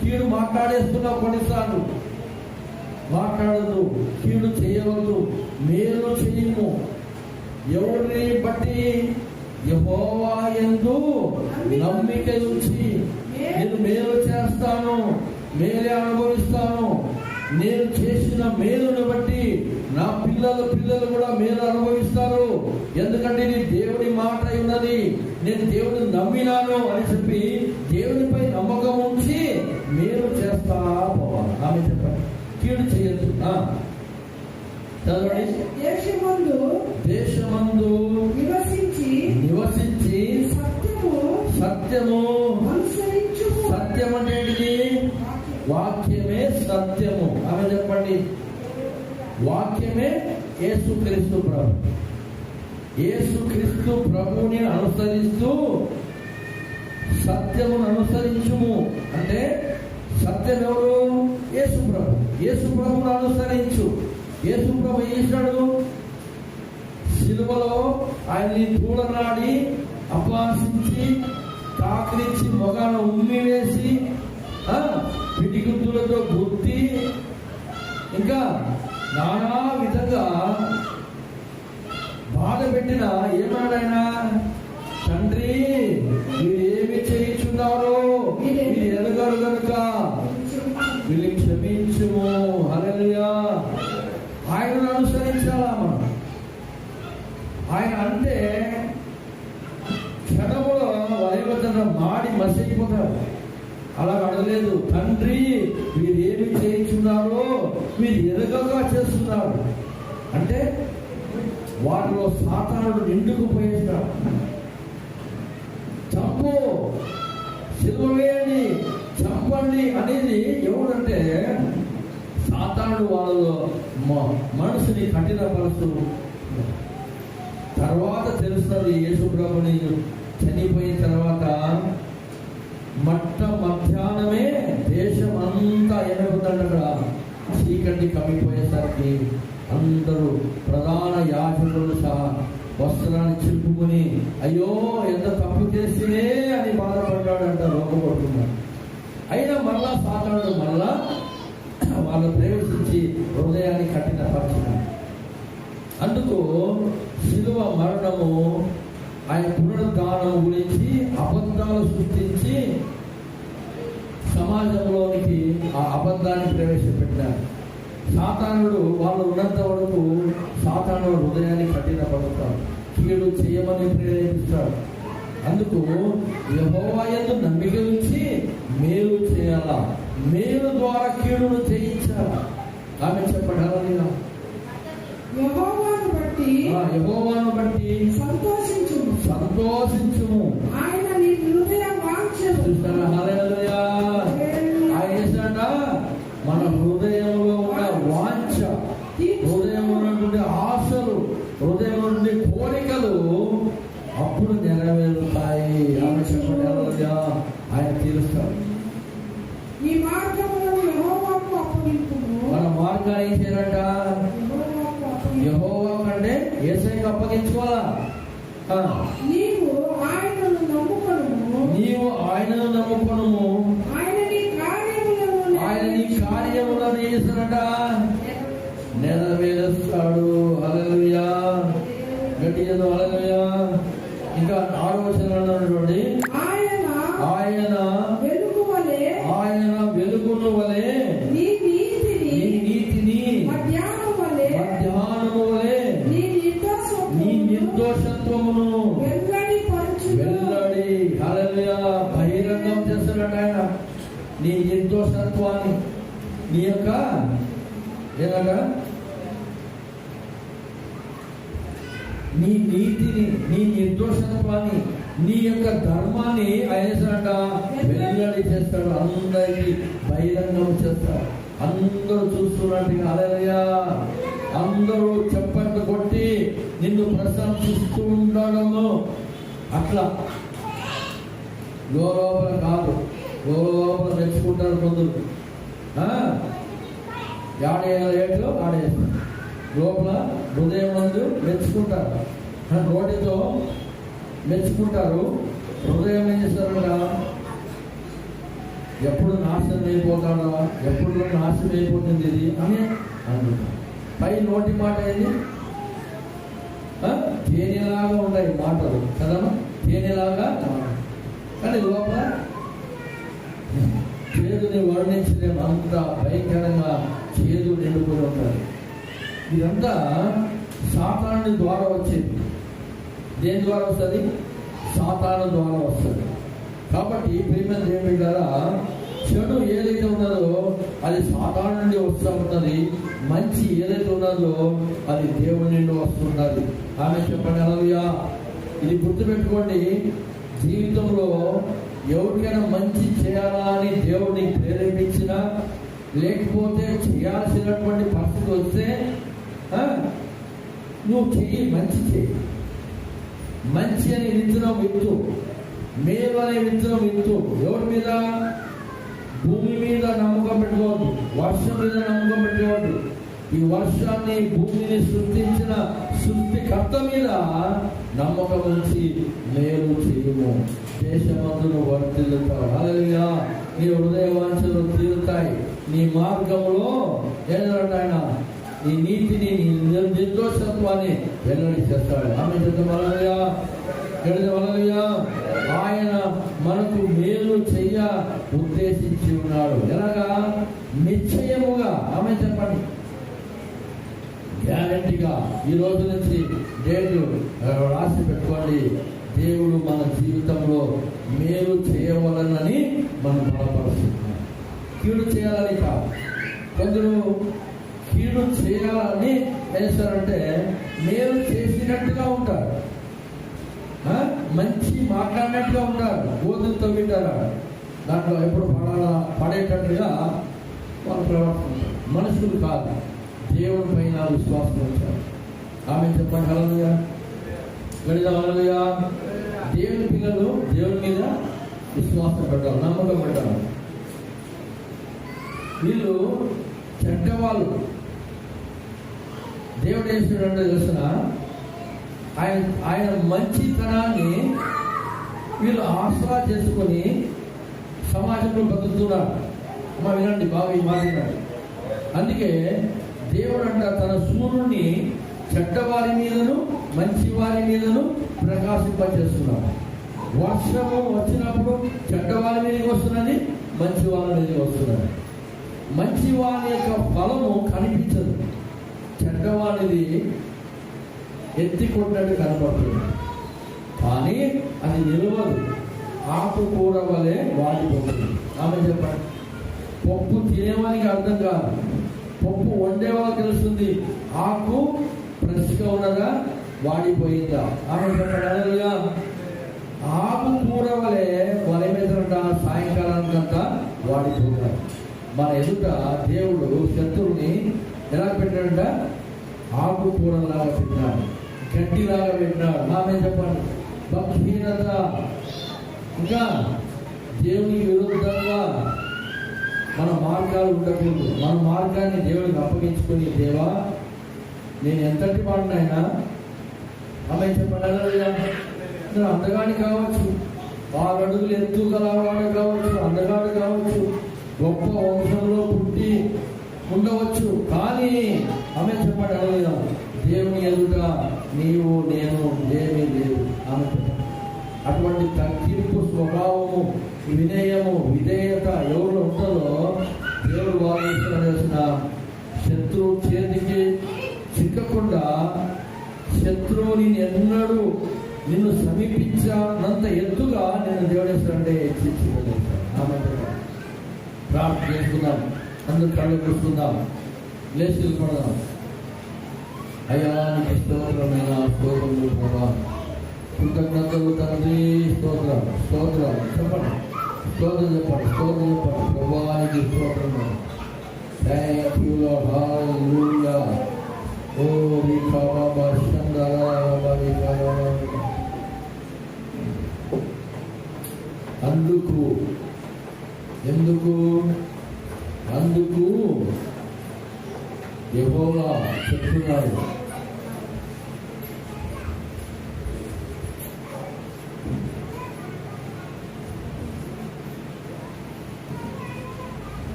కీడు మాట్లాడేస్తున్నావు. కొన్నిసార్లు మాట్లాడదు, కీడు చేయవద్దు, మేలు చేయము. ఎవరిని బట్టి? యెహోవా యందు నమ్మిక ఉంచి నేను మేలు చేస్తాను, మేలే అనుభవిస్తాను. నేను చేసిన మేలును బట్టి నా పిల్లలు కూడా మేలు అనుభవిస్తారు. ఎందుకంటే ఇది దేవుడి మాట ఉన్నది, నేను దేవుడిని నమ్మినాను అని చెప్పి దేవుడిపై నమ్మకం ఉంచి మేలు చేస్తా పోవాలి. ఆమె చెప్పండి, కీడు చేయొద్దు. దేశమందు నివసించి సత్యము సత్యం అనేది వాక్యమే సత్యము. ఆమె చెప్పండి, వాక్యమే యేసుక్రీస్తు ప్రభు. యేసుక్రీస్తు ప్రభుని అనుసరిస్తూ సత్యమును అనుసరించుము అంటే సత్యం ఎవరు? యేసు ప్రభు. యేసు ప్రభును అనుసరించు. యేసు ప్రభు ఏం చేశాడు? సిలువలో ఆయన్ని తూలనాడి అపహాసించి కాకిరించి మొగాన ఉమ్మి వేసి పిడిగుద్దులతో గుర్తి ఇంకా నానా విధంగా బాధ పెట్టిన ఏమన్నాడైనా, తండ్రి వీరేమి చేయించున్నారో వీరు ఎరగరు కనుక వీళ్ళని క్షమించుము. హల్లెలూయా. ఆయనను అనుసరించాలా మనం? ఆయన అంటే క్షణములో వైవతంగా మాడి మసిపోతారు. అలా అడగలేదు, తండ్రి వీరేమి చేయించున్నారో వీరు ఎరగగా చేస్తున్నారు అంటే వాటిలో సాతానుడు నిండుకుపోయేస్తాడు. చంపు, సిలువ వేయండి, చంపండి అనేది ఎవడంటే సాతానుడు వాళ్ళలో మనసుని కఠినపరుస్తూ. తర్వాత తెలుస్తుంది యేసు ప్రభుని చనిపోయిన తర్వాత మధ్యాహ్నమే దేశం అంతా ఎనగుతుండగా చీకటి కమ్మిపోయేసరికి అందరూ ప్రధాన యాజకులు సహా వస్త్రాన్ని చింపుకొని అయ్యో ఎంత తప్పు చేసినే అని బాధపడ్డాడంట, రోగపడుతున్నాడు. అయినా మళ్ళా సాతానుడు మళ్ళా వాళ్ళు ప్రవేశించి హృదయాన్ని కఠినపరిచినాడు. అందుకు శిలువ మరణము ఆయన పునరుద్ధానం గురించి అబద్ధాలు సృష్టించి సమాజంలోనికి ఆ అబద్ధాన్ని ప్రవేశపెట్టారు. సాతానుడు వాళ్ళు ఉన్నంత వరకు సాతానుడు హృదయాన్ని కఠినపరుస్తాడు, కీడు చేయమని ప్రేరేపిస్తాడు. అందుకు యెహోవా యందు నమ్మిక ఉంచి మేలు చేయాలా, మేలు ద్వారా కీడును చేయించాలా. ఆమె చెప్పడాలి, యెహోవాను బట్టి సంతోషించుము. ఆయన నీ హృదయ వాంఛను. హల్లెలూయా. ఆయన మన హృదయంలో ఉన్న వాంఛ, హృదయంలో ఉన్నటువంటి ఆశలు, హృదయంలో నుండి కోరికలు అప్పుడు నెరవేరుతాయి. ఆమె చెప్పడా ఆయన తీరుస్తాడు. ఈ మార్గములను యెహోవాకు అప్పగింపుము. మన మార్గాన్ని ఏం చేయాలంట? యెహోవా కంటే యేసయ్యకు అప్పగించుకోవాలా. నీవు ఆయనను నమ్ముకొనుము. ఆయన నీ కార్యములను చేస్తాడట, నెరవేరుస్తాడు. హల్లెలూయా. గట్టిగా హల్లెలూయా. ఇంకా 6వ వచనంలో చూడండి, ఆయన వెలుగును వలె నీ నీతిని మధ్యాహ్నము వలె నీ నిర్దోషత్వమును వెల్లడి. హల్లెలూయా. బహిరంగం చేస్తున్నాడు ఆయన నీ నిర్దోషత్వాన్ని, నీ యొక్క ఏదన్నా నీ నీతిని, నీ నిర్దోషత్వాన్ని, నీ యొక్క ధర్మాన్ని ఆయన వెల్లడి చేస్తాడు. అందరికీ బహిరంగం చేస్తాడు. అందరూ చూస్తున్నట్టుగా హల్లెలూయా. అందరూ చప్పట్లు కొట్టి నిన్ను ప్రశంసిస్తూ ఉండడము అట్లా లోపల కాదు, లోపల మెచ్చుకుంటారు కొందరు. ఏట్లో ఆడేస్తారు, లోపల హృదయం ముందు మెచ్చుకుంటారు, నోటితో మెచ్చుకుంటారు, హృదయం ఏం చేస్తారట, ఎప్పుడు నాశనం అయిపోతాడా, ఎప్పుడు నాశనం అయిపోతుంది ఇది అని అనుకుంటాం. పై నోటి మాట ఏంది, తేనెలాగా ఉన్నాయి మాటలు కదా, తేనెలాగా, కానీ లోపల చేదుని వర్ణించలేము, అంత భయంకరంగా చేదు నిండుకొని ఉంటారు. ఇదంతా సాతాను ద్వారా వచ్చేది. దేని ద్వారా వస్తుంది? సాతాను ద్వారా వస్తుంది. కాబట్టి ప్రియమైన దేవుని ద్వారా చెడు ఏదైతే ఉన్నదో అది సాతాను నుండి వస్తూ ఉన్నది, మంచి ఏదైతే ఉన్నదో అది దేవుని నుండి వస్తున్నది. ఆమె చెప్పండి హల్లెలూయా. ఇది గుర్తుపెట్టుకోండి. జీవితంలో ఎవరికైనా మంచి చేయాలా అని దేవుడిని ప్రేరేపించినా, లేకపోతే చేయాల్సినటువంటి పరిస్థితి వస్తే నువ్వు చెయ్యి, మంచి చెయ్యి. మంచి అనే విత్తనం విత్తు, మేలు అనే విత్తనం విత్తు. ఎవరి మీద? భూమి మీద నమ్మకం పెట్టుకోవద్దు, వర్షం మీద నమ్మకం పెట్టుకోవద్దు. ఈ వర్షాన్ని, భూమిని సృష్టించిన సృష్టికర్త మీద నమ్మకం ఉంచి మేలు చేయము, దేశమందును వర్ధిల్లుతావు. హల్లెలూయా. నీ హృదయ వాంఛలు తీరుతాయి. నీ మార్గంలో ఏదంటే ఆయన నీ నీతిని, నీ నిర్దోషత్వాన్ని వెల్లడి చేస్తాడు. ఆమె హల్లెలూయా. హల్లెలూయా. ఆయన మనకు మేలు చెయ్య ఉద్దేశించి ఉన్నాడు. ఎలాగా? నిశ్చయముగా. ఆమె చెప్పండి, గ్యారంటీగా. ఈ రోజు నుంచి డేట్లు రాసి పెట్టుకోండి. దేవుడు మన జీవితంలో మేలు చేయవలనని మనం బలపరుస్తున్నాం. కీడు చేయాలని కాదు. కొందరు కీడు చేయాలని చేస్తారంటే మేలు చేసినట్టుగా ఉంటారు, మంచి మాట్లాడినట్టుగా ఉంటారు, గోధులతో వింటారు. దాంట్లో ఎప్పుడు పడేటట్టుగా వాళ్ళు ప్రవర్తిస్తారు. మనుషులు కాదు, దేవుని పైన విశ్వాసం వచ్చారు. ఆమె చెప్పండి హల్లెలూయా. గడిదా హల్లెలూయా. దేవుని పిల్లలు దేవుని మీద విశ్వాసం పెట్టాలి, నమ్మకం పెట్టాలి. వీళ్ళు చెడ్డవాళ్ళు. దేవుడు ఏం చేశాడంటే తెలుసిన, ఆయన మంచితనాన్ని వీళ్ళు ఆసరా చేసుకొని సమాజంలో బతుకుతున్నారు. అమ్మా వినండి బాగా ఈ మాట వినండి. అందుకే దేవుడు అంట తన సూర్యుడిని చెడ్డవారి మీదను మంచి వారి మీదను ప్రకాశింపచేస్తున్నాడు. వర్షము వచ్చినప్పుడు చెడ్డవారి మీదకి వస్తున్నది, మంచి వారి మీదకి వస్తున్నది. మంచి వారి యొక్క ఫలము కనిపించదు, చెడ్డవారిది ఎత్తి కొట్టినట్టు కనపడుతుంది. కానీ అది నిలవదు, ఆకుకూర వలె వాడిపోతుంది. ఆమె చెప్పండి. పప్పు తినేవానికి అర్థం కాదు, పప్పు వండేవాళ్ళకి తెలుస్తుంది ఆకు ఫ్రెష్గా ఉన్నదా వాడిపోయిందా. ఆమె చెప్పండి. ఆకుకూర వలె వల మీద సాయంకాలానికంతా వాడిపోతారు. మన ఎదుట దేవుడు శత్రువుని ఎలా పెట్టాడంట? ఆకుకూరలాగా పెట్టినాడు, గడ్డిలాగా పెట్టినాడు. ఆమె చెప్పండి. భక్తిహీనత, ఇంకా దేవునికి విరుద్ధంగా మన మార్గాలు ఉండకూడదు. మన మార్గాన్ని దేవుడికి అప్పగించుకొని, దేవా నేను ఎంతటి వాడినైనా, ఆమె చెప్పండి, అందగాడి కావచ్చు, 6 అడుగులు ఎత్తు గలవాడు కావచ్చు, అందగాడు కావచ్చు, గొప్ప వంశంలో పుట్టి ఉండవచ్చు, కానీ ఆమె చెప్పండి, దేవుని ఎదుట నీవు నేను ఏమీ లేదు. ఆమె అటువంటి తగ్గింపు స్వభావము, వినయము, విధేయత ఎవరు ఉంటుందో దేవుడు వారు చేసిన శత్రువు చేతికి చిక్కకుండా, శత్రువుని ఎన్నడూ నిన్ను సమీపించినంత ఎత్తుగా నేను దేవుడు చేస్తానంటే హెచ్చించుకోలేదు. ఆమె ప్రార్థన చేసుకుందాం, అందరూ కళ్ళు చూసుకుందాం, లేచి పడదాం. అయ్యా నీకు స్తోత్రమైన స్తోత్రములు ప్రభా, కృతజ్ఞతలు తండ్రి, స్తోత్రం స్తోత్రం చెప్పండి, స్తోత్రం చెప్పండి, స్తోత్రం చెప్పండి ప్రభా, నీకు స్తోత్రము. థ్యాంక్ యూ లార్డ్, హల్లెలూయా. ఓ రీకా బాబా శందరా బాబా రీకా బాబా. అందుకు యెహోవా చెప్తున్నాడు,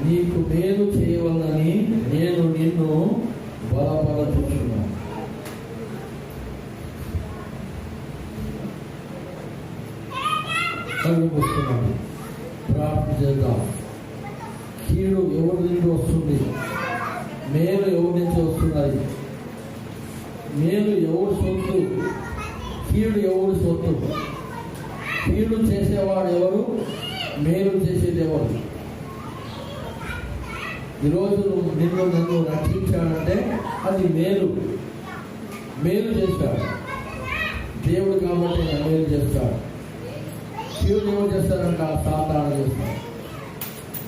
నీకు మేలు చేయవలనని నేను నిన్ను బలపరచుచున్నాను. కళ్ళు మూసుకున్నాను, ప్రార్థన చేద్దాం. కీడు ఎవరి నుంచి వస్తుంది? మేలు ఎవరి నుంచి వస్తున్నది? మేలు ఎవరు సొత్తు? కీడు ఎవరు సొత్తు? కీడు చేసేవాడు ఎవరు? మేలు చేసేది ఎవరు? ఈరోజు నన్ను రక్షించాడంటే అది మేలు చేస్తాడు దేవుడు, కాబట్టి మేలు చేస్తాడు. కీడు ఎవరు చేస్తారంట? సాతాను చేస్తాడు.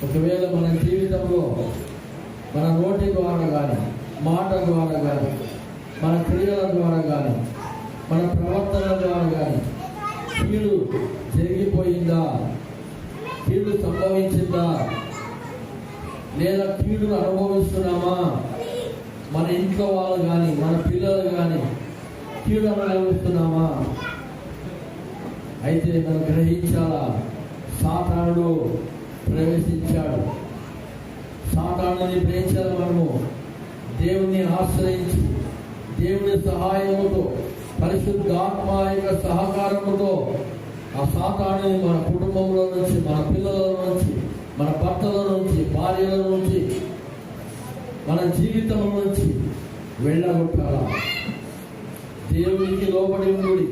ఒకవేళ మన జీవితంలో మన నోటి ద్వారా కానీ, మాట ద్వారా కానీ, మన క్రియల ద్వారా కానీ, మన ప్రవర్తన ద్వారా కానీ కీడు జరిగిపోయిందా? కీడు సంభవించిందా? లేదా కీడును అనుభవిస్తున్నామా? మన ఇంట్లో వాళ్ళు కానీ, మన పిల్లలు కానీ కీడు అనుభవిస్తున్నామా? అయితే మనం గ్రహించాలా, సాతానుడు ప్రవేశించాడు. సాతానుని ప్రేమించాలి. మనము దేవుని ఆశ్రయించి, దేవుని సహాయముతో, పరిశుద్ధాత్మ యొక్క సహకారముతో ఆ సాతానుని మన కుటుంబంలో నుంచి, మన పిల్లల నుంచి, మన భర్తల నుంచి, భార్యల నుంచి, మన జీవితం నుంచి వెళ్ళగొట్టాలా. దేవునికి లోబడి ఉండుడి,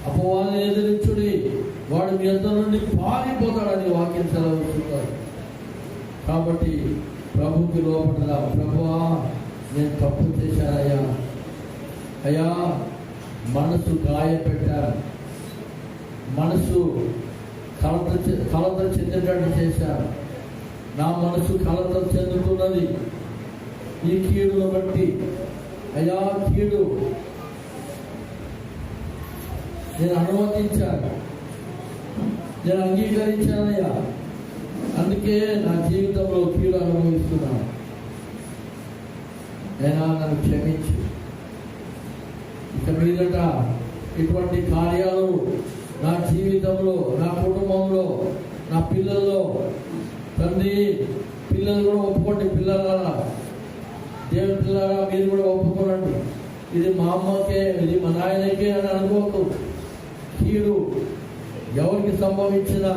అపవాదిని ఎదిరించుడి, వాడు మీ అందరి నుండి పారిపోతాడని వాక్యం సెలవుతున్నారు. కాబట్టి ప్రభుకి లోపడదా. ప్రభువా, నేను తప్పు చేశానయ్యా, అయ్యా మనసు గాయపెట్టాను, మనసు కలత చెందేటట్టు చేశాను, నా మనసు కలత చెందుతున్నది ఈ కీడును బట్టి. అయ్యా కీడు నేను అనుమతించాను, నేను అంగీకరించానయ్యా, అందుకే నా జీవితంలో కీడు అనుభవిస్తున్నాను. అయినా నన్ను క్షమించు. ఇక మీదట ఇటువంటి కార్యాలు నా జీవితంలో, నా కుటుంబంలో, నా పిల్లల్లో, తండ్రి పిల్లలు కూడా ఒప్పుకోండి. పిల్లలారా, దేవుని పిల్లలారా, మీరు కూడా ఒప్పుకోనండి. ఇది మా అమ్మకే, ఇది మా నాయనకే అని అనుకోకు. కీడు ఎవరికి సంభవించినా,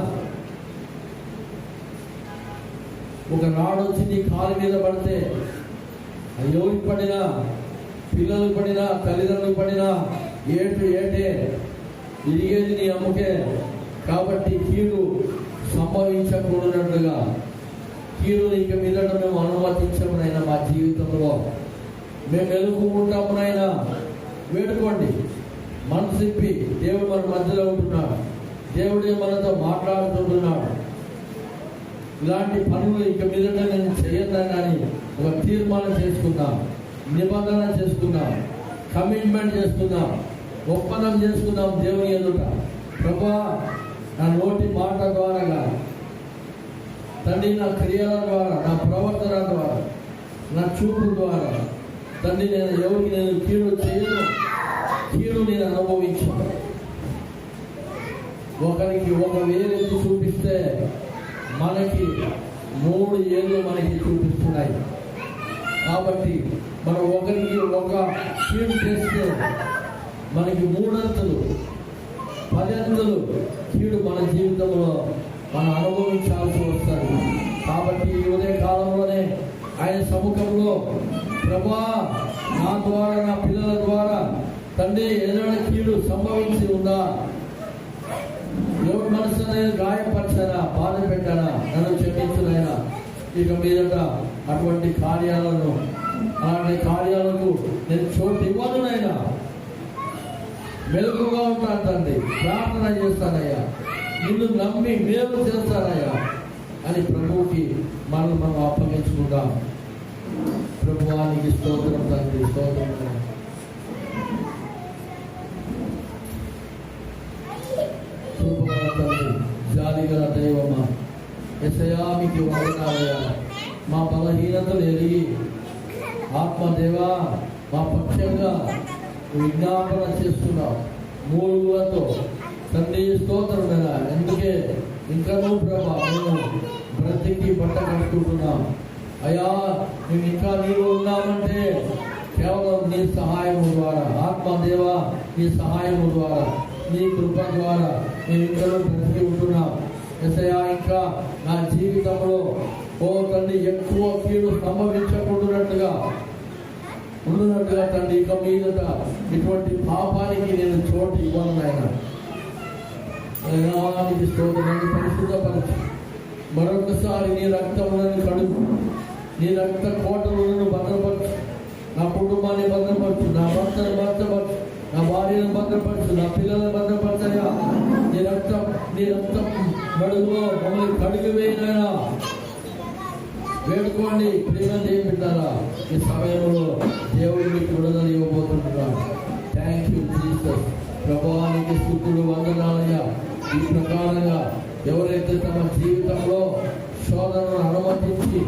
ఒక రాడు వచ్చి నీ కాలు మీద పడితే, ఎవరికి పడినా, పిల్లలకు పడినా, తల్లిదండ్రులకు పడినా, ఏటే ఇరిగేది నీ అమ్మకే. కాబట్టి కీడు సంభవించకూడనట్లుగా కీడు ఇక మీదట మేము అనుమతించమునైనా. మా జీవితంలో మేము ఎదుర్కొంటామునైనా. వేడుకోండి, మనసు తిప్పి. దేవుడు మన మధ్యలో ఉంటున్నాడు, దేవుడే మనతో మాట్లాడుతుంటున్నాడు. ఇలాంటి పనులు ఇక మీదట నేను చేయొద్దని ఒక తీర్మానం చేసుకుందాం, నిబంధన చేసుకుందాం, కమిట్మెంట్ చేసుకుందాం, ఒప్పందం చేసుకుందాం దేవుని ఎదుట. ప్రభువా, నా నోటి మాట ద్వారా, తండ్రి నా క్రియల ద్వారా, నా ప్రవర్తన ద్వారా, నా చూపు ద్వారా, తండ్రి నేను ఎవరికి నేను కీడు చేయను, కీడు నేను అనుభవించాను. ఒకరికి ఒక వేలెత్తి చూపిస్తే మనకి 3 ఏళ్ళు మనకి చూపిస్తున్నాయి. కాబట్టి మనం ఒకరికి ఒక కీడు చేస్తే మనకి 3 అంతలు 10 అంతలు కీడు మన జీవితంలో మనం అనుభవించాల్సి వస్తుంది. కాబట్టి ఈ ఉదయ కాలంలోనే ఆయన సముఖంలో, ప్రభువా, నా ద్వారా, నా పిల్లల ద్వారా తండ్రి ఏదైనా కీడు సంభవించి ఉందా? ఎవరి మనసు నేను గాయపరిచానా, బాధ పెట్టానా? నన్ను క్షమించునైనా. ఇక మీదట అటువంటి కార్యాలను, అలాంటి కార్యాలకు నేను చోటు ఇవ్వనునైనా. మెలకుగా ఉంటాను తండ్రి, ప్రార్థన చేస్తానయ్యా, నిన్ను నమ్మి మేలు చేస్తానయ్యా అని ప్రభువుకి మనం అప్పగించుకుంటాం. ప్రభువానికి స్తోత్రం తండ్రి, స్తోత్రం. తండ్రి, జాలిగల దైవమా, యేసయ్యా మీకు వందనాలయ్యా. మా బలహీనతలు ఎరిగి ఆత్మదేవా మా పక్షంగా విజ్ఞాపన చేస్తున్నావు మూలుగులతో తండ్రి, స్తోత్రం. ఎందుకే ఇంకా ప్రభా మేము కంటికి బట్ట కట్టుకుంటున్నాం. అయ్యా మేము ఇంకా నీవు ఉన్నామంటే కేవలం నీ సహాయము ద్వారా, ఆత్మదేవ నీ సహాయము ద్వారా, నీ కృప ద్వారా మేము ఇంకా బ్రతికి ఉంటున్నాం. ఎసయ్యా ఇంకా నా జీవితంలో ఓ తండ్రి ఎక్కువ కీడు సంభవించకుండానట్టుగా తండ్రి ఇక మీదట ఇటువంటి పాపానికి నేను చోటు ఇవ్వను నాయన. స్తోత్రాన్ని పరిశుద్ధపరచు. మరొకసారి నీ రక్తములను కడుగు, నీ రక్త కోటలను భద్రపరచు, నా కుటుంబాన్ని భద్రపరచు, నా భర్తను భద్రపరచు, నా భార్యను భద్రపరచు, నా పిల్లలను భద్రపరచయా. నీ రక్తం మడుగులో మమ్మల్ని కడిగి వేయనైనా వేడుకోండి. ప్రేమ చేయించారా ఈ సమయంలో దేవుడు మీకు విడుదల ఇవ్వబోతుంటున్నాడు. Thank you Jesus. ప్రభువానికి స్తుతులు, వందనాలయ్యా. ఈ ప్రకారంగా ఎవరైతే తమ జీవితంలో శోధనను అనుమతించి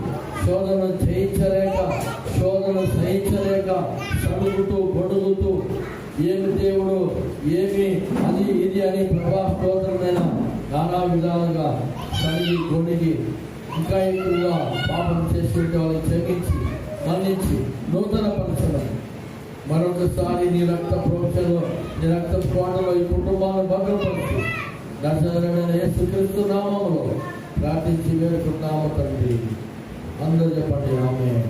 శోధనను జయించలేక, శోధనను సహించలేక సడుగుతూ గొడుగుతూ ఏమి దేవుడు ఏమి అది ఇది అని ప్రభా స్తోత్రమైన నానా విధాలుగా సరిగి గొడిగి ఇంకా ఎక్కువగా పాపం చేస్తుంటే వాళ్ళని క్షమించి మన్నించి నూతన పరచడం. మరొకసారి నీ రక్త ప్రోక్షలో, నీ రక్త కోటలో ఈ కుటుంబాలను భద్రపరుచు. నజరేయుడైన యేసుక్రీస్తు నామములో ప్రార్థించి వేడుకున్నాము తండ్రి. అందరూ చెప్పండి ఆమేన్.